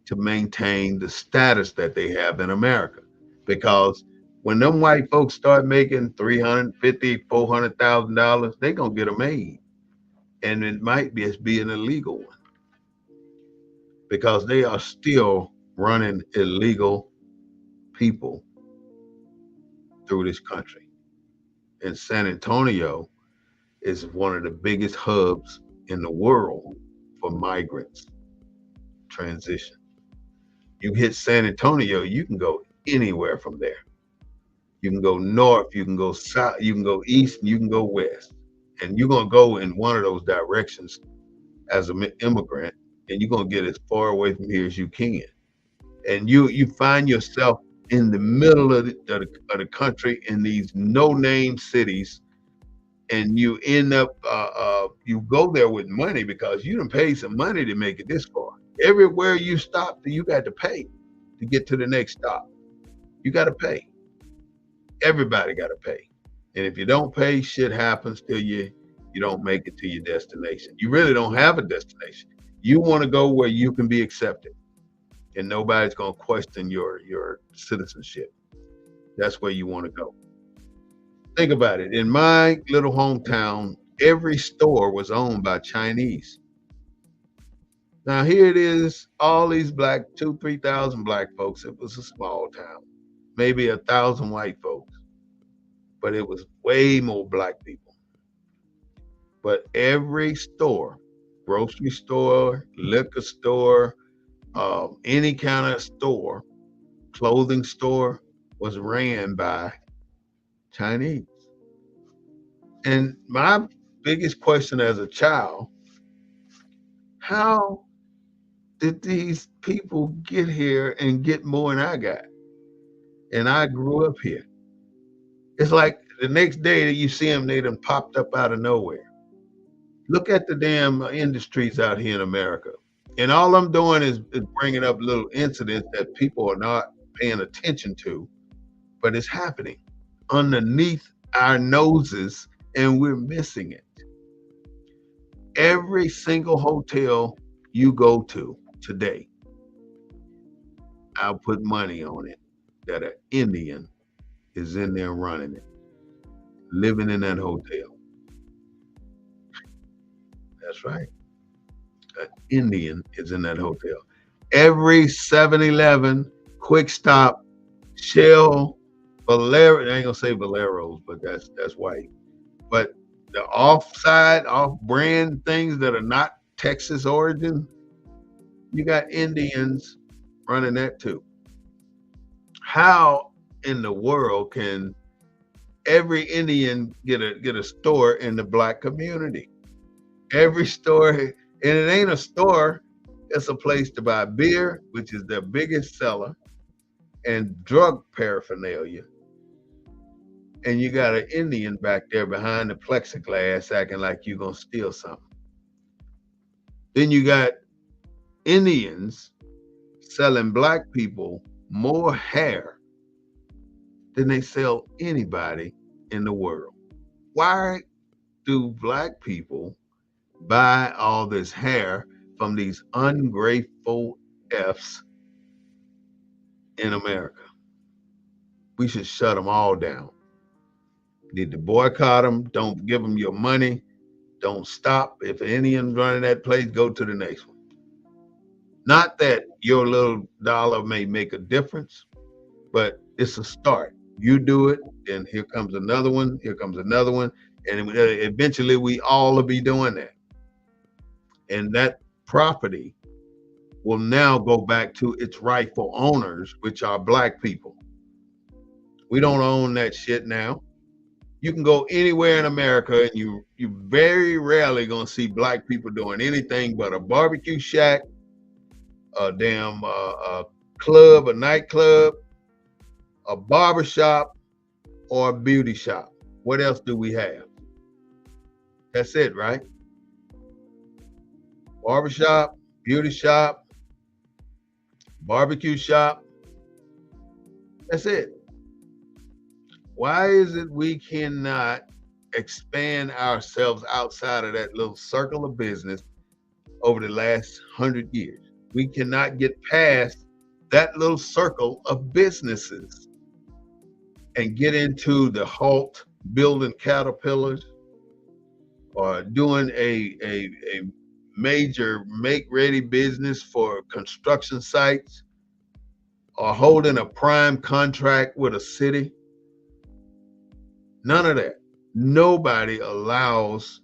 A: to maintain the status that they have in America. Because when them white folks start making $350,000, $400,000, they gonna get a maid, and it might be an illegal one because they are still running illegal people through this country. And San Antonio is one of the biggest hubs in the world for migrants transition. You hit San Antonio, you can go anywhere from there. You can go north, you can go south, you can go east, and you can go west. And you're going to go in one of those directions as an immigrant, and you're going to get as far away from here as you can. And you find yourself in the middle of the country in these no-name cities, and you end up, you go there with money because you done paid some money to make it this far. Everywhere you stop, you got to pay to get to the next stop. You got to pay. Everybody got to pay. And if you don't pay, shit happens till you don't make it to your destination. You really don't have a destination. You want to go where you can be accepted, and nobody's gonna question your citizenship. That's where you want to go. Think about it. In my little hometown, every store was owned by Chinese. Now here it is, all these black, 3,000 black folks. It was a small town, maybe 1,000 white folks, but it was way more black people. But every store, grocery store, liquor store, any kind of store, clothing store, was ran by Chinese. And my biggest question as a child, how did these people get here and get more than I got? And I grew up here. It's like the next day that you see them, they done popped up out of nowhere. Look at the damn industries out here in America. And all I'm doing is bringing up little incidents that people are not paying attention to, but it's happening underneath our noses and we're missing it. Every single hotel you go to today, I'll put money on it that an Indian is in there running it, living in that hotel. That's right. An Indian is in that hotel. Every 7-Eleven, Quick Stop, Shell, Valero, I ain't gonna say Valeros, but that's white. But the off-brand things that are not Texas origin, you got Indians running that too. How in the world can every Indian get a store in the black community? Every store, and it ain't a store, it's a place to buy beer, which is their biggest seller, and drug paraphernalia. And you got an Indian back there behind the plexiglass acting like you're gonna steal something. Then you got Indians selling black people more hair than they sell anybody in the world. Why do black people buy all this hair from these ungrateful F's in America? We should shut them all down. Need to boycott them. Don't give them your money. Don't stop. If an Indian's running that place, go to the next one. Not that your little dollar may make a difference, but it's a start. You do it, and here comes another one. Here comes another one, and eventually we all will be doing that. And that property will now go back to its rightful owners, which are black people. We don't own that shit now. You can go anywhere in America and you very rarely gonna see black people doing anything but a barbecue shack, a damn club, a nightclub, a barber shop, or a beauty shop. What else do we have? That's it, right? Barbershop, beauty shop, barbecue shop. That's it. Why is it we cannot expand ourselves outside of that little circle of business over the last 100 years? We cannot get past that little circle of businesses and get into the halt building caterpillars or doing a major make-ready business for construction sites or holding a prime contract with a city. None of that. Nobody allows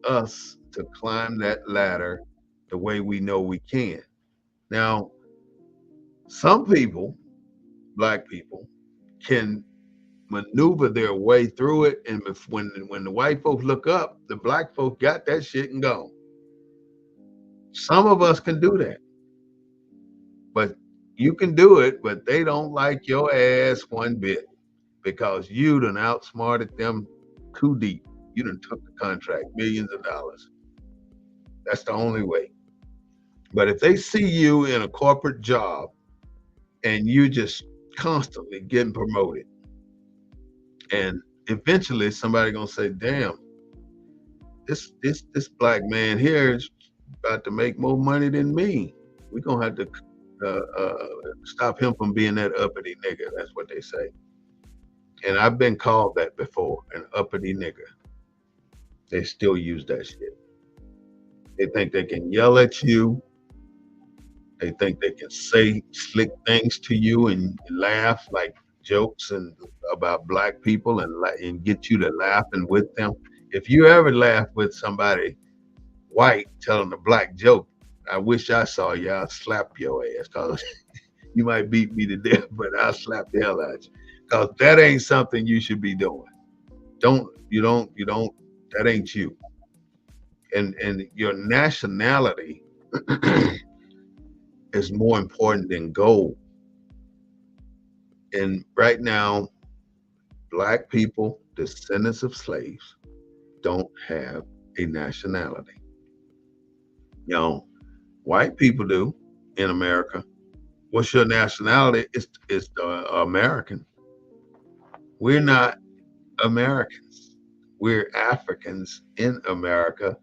A: us to climb that ladder the way we know we can. Now, some people, black people, can maneuver their way through it, and when the white folks look up, the black folks got that shit and gone. Some of us can do that, but you can do it, but they don't like your ass one bit because you done outsmarted them too deep. You done took the contract, millions of dollars. That's the only way. But if they see you in a corporate job and you just constantly getting promoted. And eventually somebody gonna say, damn, this black man here is about to make more money than me. We're gonna have to stop him from being that uppity nigga. That's what they say. And I've been called that before, an uppity nigga. They still use that shit. They think they can yell at you. They think they can say slick things to you and laugh like jokes and about black people and get you to laughing with them. If you ever laugh with somebody white telling a black joke, I wish I saw you. I'll slap your ass because you might beat me to death, but I'll slap the hell out you because that ain't something you should be doing. You don't. That ain't you. And your nationality is more important than gold. And right now, black people, descendants of slaves, don't have a nationality. You know, white people do in America. What's your nationality? It's American. We're not Americans. We're Africans in America,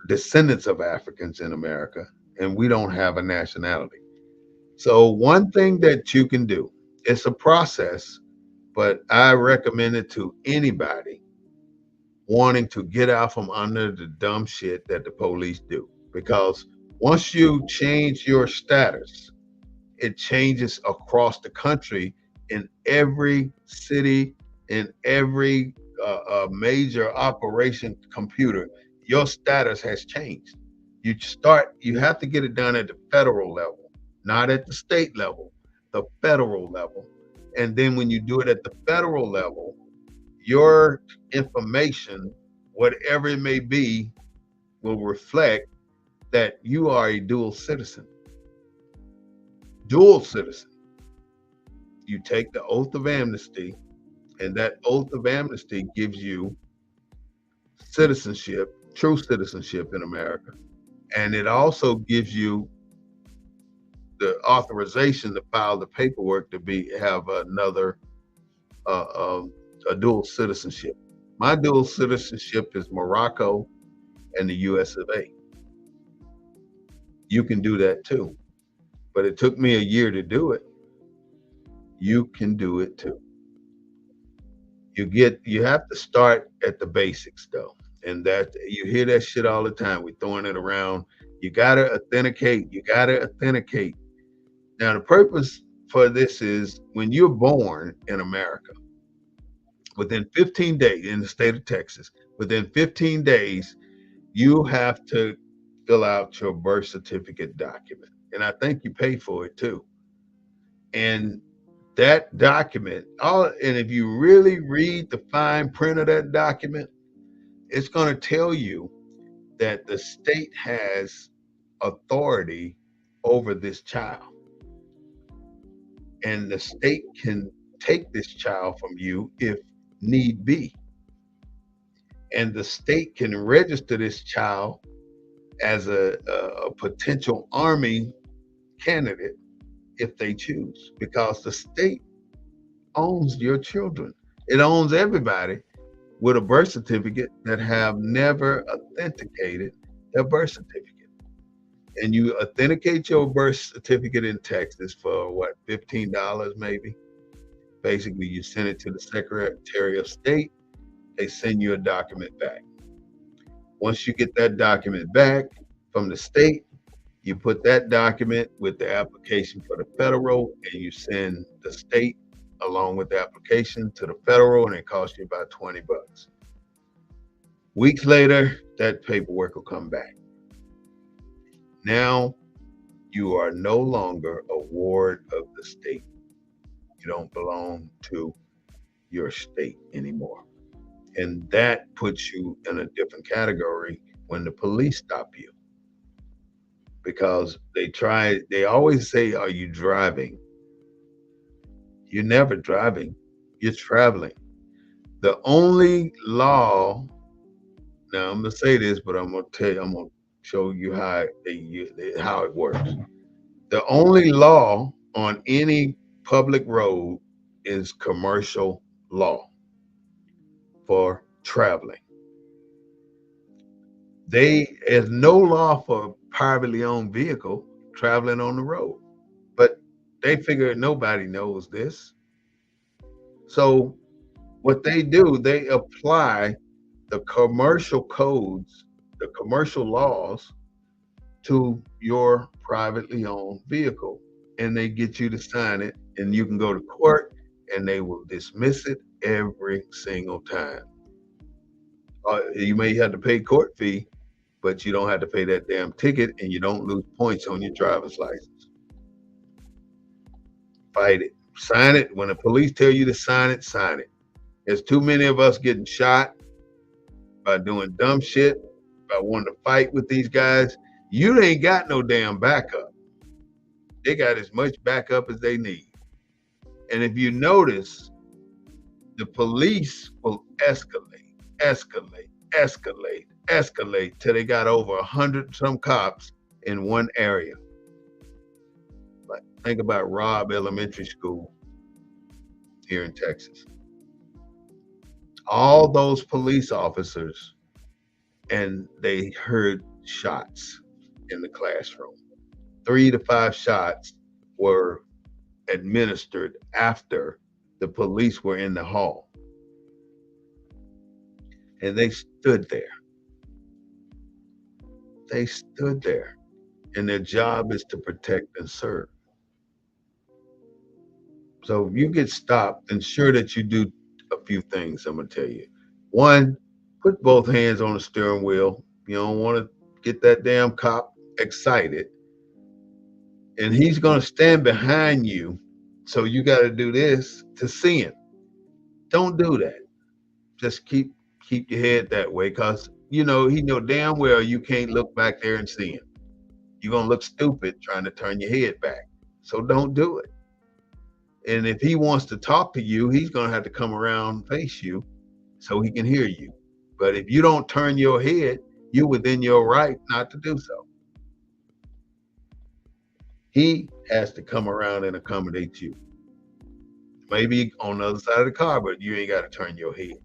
A: descendants of Africans in America, and we don't have a nationality. So one thing that you can do, it's a process, but I recommend it to anybody wanting to get out from under the dumb shit that the police do. Because once you change your status, it changes across the country in every city, in every major operation computer. Your status has changed. You have to get it done at the federal level, not at the state level, the federal level. And then when you do it at the federal level, your information, whatever it may be, will reflect that you are a dual citizen. Dual citizen. You take the oath of amnesty, and that oath of amnesty gives you citizenship, true citizenship in America. And it also gives you the authorization to file the paperwork to have another uh, uh, a dual citizenship. My dual citizenship is Morocco and the US of A. You can do that too, but it took me a year to do it. You can do it too. You have to start at the basics though, and that you hear that shit all the time. We're throwing it around. You gotta authenticate. You gotta authenticate. Now the purpose for this is when you're born in America, within 15 days in the state of Texas, within 15 days, you have to fill out your birth certificate document. And I think you pay for it too. And that document, and if you really read the fine print of that document, it's going to tell you that the state has authority over this child. And the state can take this child from you if need be. And the state can register this child as a potential army candidate if they choose, because the state owns your children. It owns everybody with a birth certificate that have never authenticated their birth certificate. And you authenticate your birth certificate in Texas for what, $15 maybe? Basically, you send it to the Secretary of State, they send you a document back. Once you get that document back from the state, you put that document with the application for the federal, and you send the state along with the application to the federal, and it costs you about $20. Weeks later, that paperwork will come back. Now you are no longer a ward of the state. You don't belong to your state anymore. And that puts you in a different category when the police stop you. Because they always say, are you driving? You're never driving, you're traveling. The only law, now I'm gonna say this, but I'm gonna show you how it works. The only law on any public road is commercial law for traveling. There's no law for privately owned vehicle traveling on the road, but they figure nobody knows this. So what they do, they apply the commercial codes, the commercial laws to your privately owned vehicle, and they get you to sign it, and you can go to court and they will dismiss it every single time. You may have to pay court fee, but you don't have to pay that damn ticket, and you don't lose points on your driver's license. Fight it. Sign it. When the police tell you to sign it, sign it. There's too many of us getting shot by doing dumb shit, by wanting to fight with these guys. You ain't got no damn backup. They got as much backup as they need. And if you notice, the police will escalate till they got over 100 some cops in one area. Like, think about Robb Elementary School here in Texas. All those police officers, and they heard shots in the classroom. 3 to 5 shots were administered after the police were in the hall. And they stood there. They stood there. And their job is to protect and serve. So if you get stopped, ensure that you do a few things I'm going to tell you. One, put both hands on the steering wheel. You don't want to get that damn cop excited. And he's going to stand behind you. So you got to do this to see him. Don't do that. Just keep your head that way, because he know damn well you can't look back there and see him. You're going to look stupid trying to turn your head back. So don't do it. And if he wants to talk to you, he's going to have to come around and face you so he can hear you. But if you don't turn your head, you're within your right not to do so. He has to come around and accommodate you. Maybe on the other side of the car, but you ain't got to turn your head,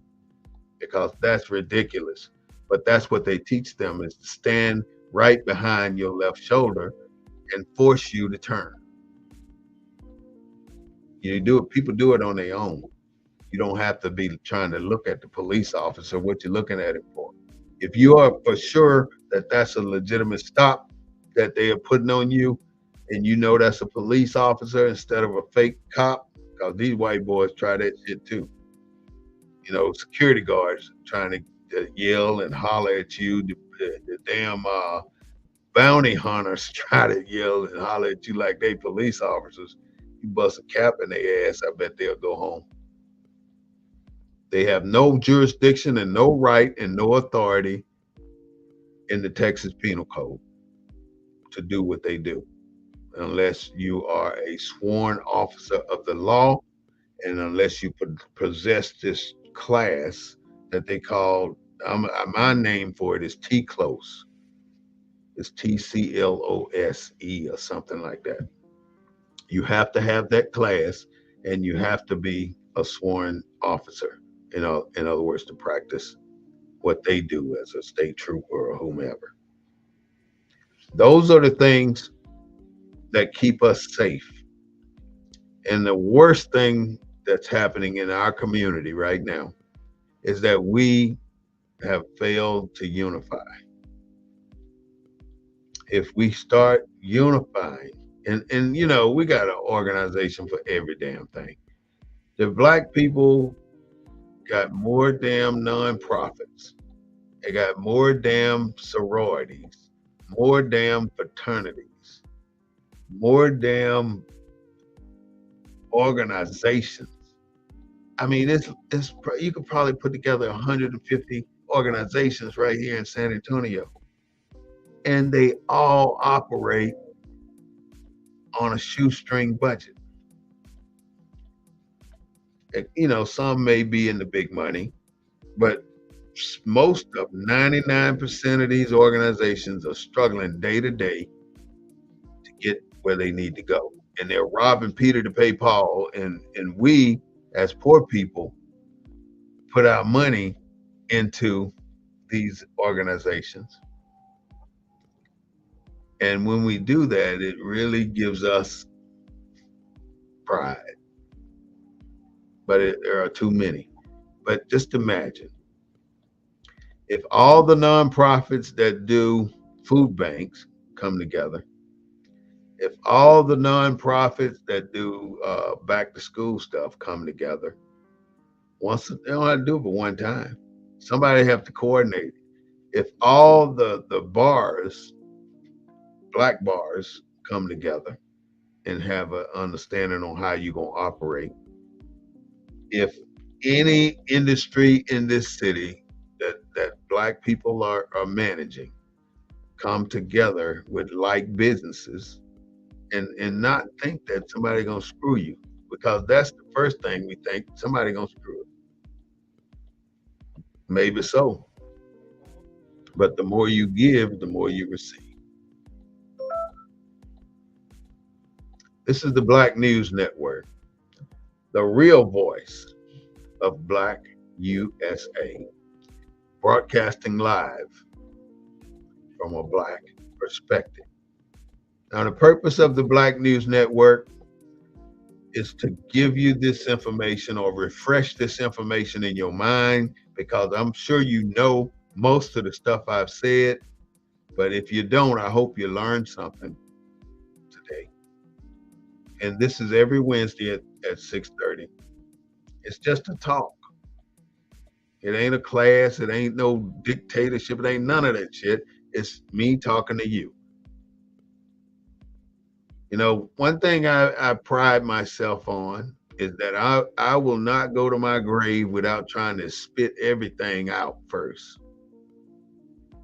A: because that's ridiculous. But that's what they teach them, is to stand right behind your left shoulder and force you to turn. People do it on their own. You don't have to be trying to look at the police officer, what you're looking at it for. If you are for sure that that's a legitimate stop that they are putting on you, and you know that's a police officer instead of a fake cop, because these white boys try that shit too. Security guards trying to yell and holler at you. The damn bounty hunters try to yell and holler at you like they police officers. You bust a cap in their ass, I bet they'll go home. They have no jurisdiction and no right and no authority in the Texas Penal Code to do what they do, unless you are a sworn officer of the law, and unless you possess this class that they call, my name for it is T-Close. It's TCLOSE or something like that. You have to have that class, and you have to be a sworn officer, in other words, to practice what they do as a state trooper or whomever. Those are the things that keep us safe. And the worst thing that's happening in our community right now is that we have failed to unify. If we start unifying, and we got an organization for every damn thing. The black people got more damn nonprofits. They got more damn sororities, more damn fraternities, more damn organizations. I mean, you could probably put together 150 organizations right here in San Antonio, and they all operate on a shoestring budget. Some may be in the big money, but most of 99% of these organizations are struggling day to day to get where they need to go. and they're robbing Peter to pay Paul, and we as poor people put our money into these organizations. And when we do that, it really gives us pride, but there are too many. But just imagine if all the nonprofits that do food banks come together, if all the nonprofits that do back to school stuff come together, once they don't have to do it but one time. Somebody have to coordinate. If all the bars, black bars, come together and have an understanding on how you're gonna operate, if any industry in this city that black people are managing come together with like businesses and not think that somebody gonna screw you, because that's the first thing we think, somebody gonna screw it. Maybe so, but the more you give, the more you receive. This is the Black News Network, the real voice of Black USA, broadcasting live from a Black perspective. Now, the purpose of the Black News Network is to give you this information or refresh this information in your mind, because I'm sure you know most of the stuff I've said, but if you don't, I hope you learned something today. And this is every Wednesday at 6:30. It's just a talk. It ain't a class. It ain't no dictatorship. It ain't none of that shit. It's me talking to you. You know, one thing I pride myself on is that I will not go to my grave without trying to spit everything out first,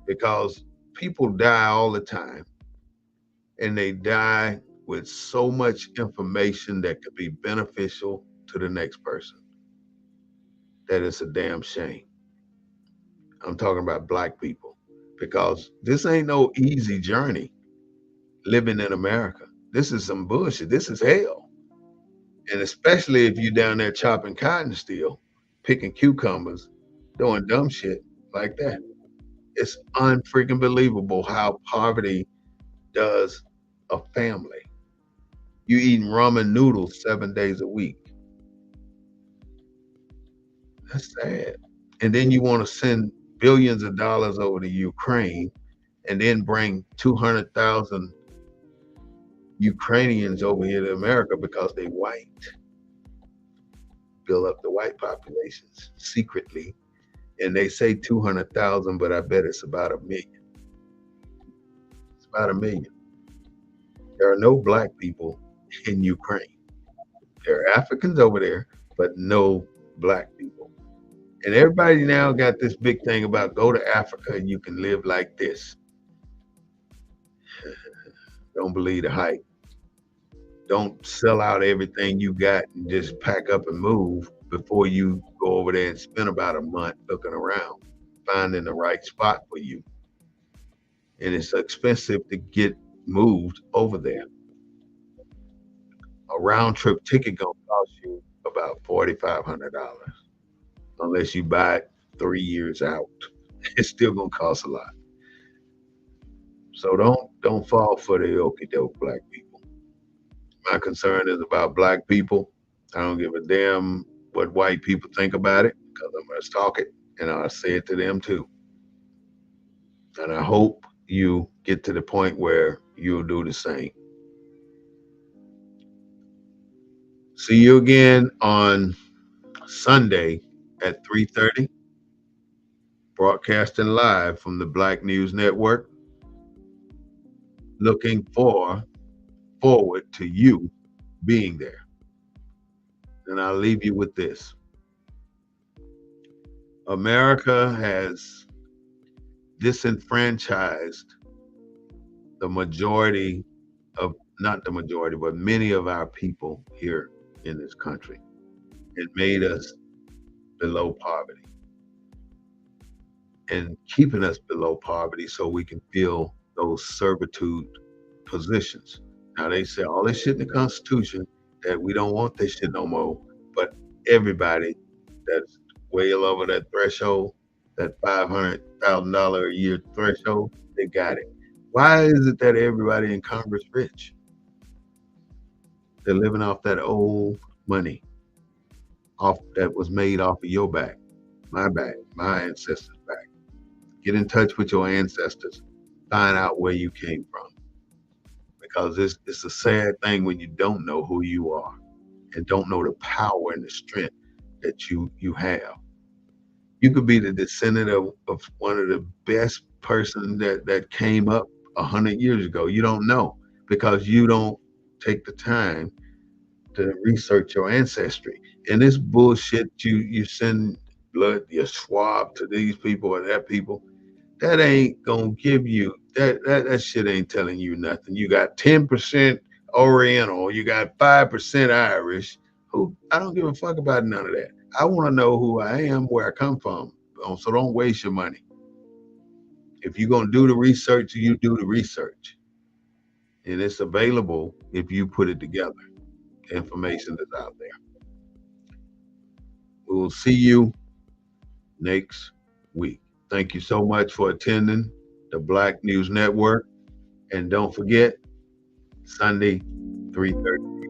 A: because people die all the time, and they die with so much information that could be beneficial to the next person that it's a damn shame. I'm talking about black people, because this ain't no easy journey living in America. This is some bullshit. This is hell. And especially if you're down there chopping cotton still, picking cucumbers, doing dumb shit like that. It's unfreaking believable how poverty does a family. You eating ramen noodles 7 days a week. That's sad. And then you want to send billions of dollars over to Ukraine and then bring 200,000 Ukrainians over here to America because they white. Build up the white populations secretly. And they say 200,000, but I bet it's about 1 million. It's about 1 million. There are no black people in Ukraine. There are Africans over there, but no black people. And everybody now got this big thing about go to Africa and you can live like this. Don't believe the hype. Don't sell out everything you got and just pack up and move before you go over there and spend about a month looking around, finding the right spot for you. And it's expensive to get moved over there. A round trip ticket gonna cost you about $4,500 unless you buy it 3 years out. It's still gonna cost a lot. So don't fall for the okie doke, black people. My concern is about black people. I don't give a damn what white people think about it, because I'm gonna talk it and I'll say it to them too. And I hope you get to the point where you'll do the same. See you again on Sunday at 3:30, broadcasting live from the Black News Network. Looking forward to you being there. And I'll leave you with this. America has disenfranchised the majority of, not the majority, but many of our people here in this country. It made us below poverty and keeping us below poverty so we can fill those servitude positions. Now they say all this shit in the Constitution that we don't want this shit no more. But everybody that's well over that threshold, that $500,000 a year threshold, they got it. Why is it that everybody in Congress rich? They're living off that old money, off that was made off of your back, my ancestors' back. Get in touch with your ancestors. Find out where you came from. Because it's a sad thing when you don't know who you are and don't know the power and the strength that you have. You could be the descendant of one of the best person that came up 100 years ago. You don't know because you don't take the time to research your ancestry. And this bullshit you send blood, your swab to these people or that people, that ain't gonna give you that shit ain't telling you nothing. You got 10% Oriental, you got 5% Irish. Who I don't give a fuck about none of that. I want to know who I am, where I come from. So don't waste your money. If you're gonna do the research, you do the research, and it's available if you put it together. The information is out there. We will see you next week. Thank you so much for attending the Black News Network. And don't forget, Sunday, 3:30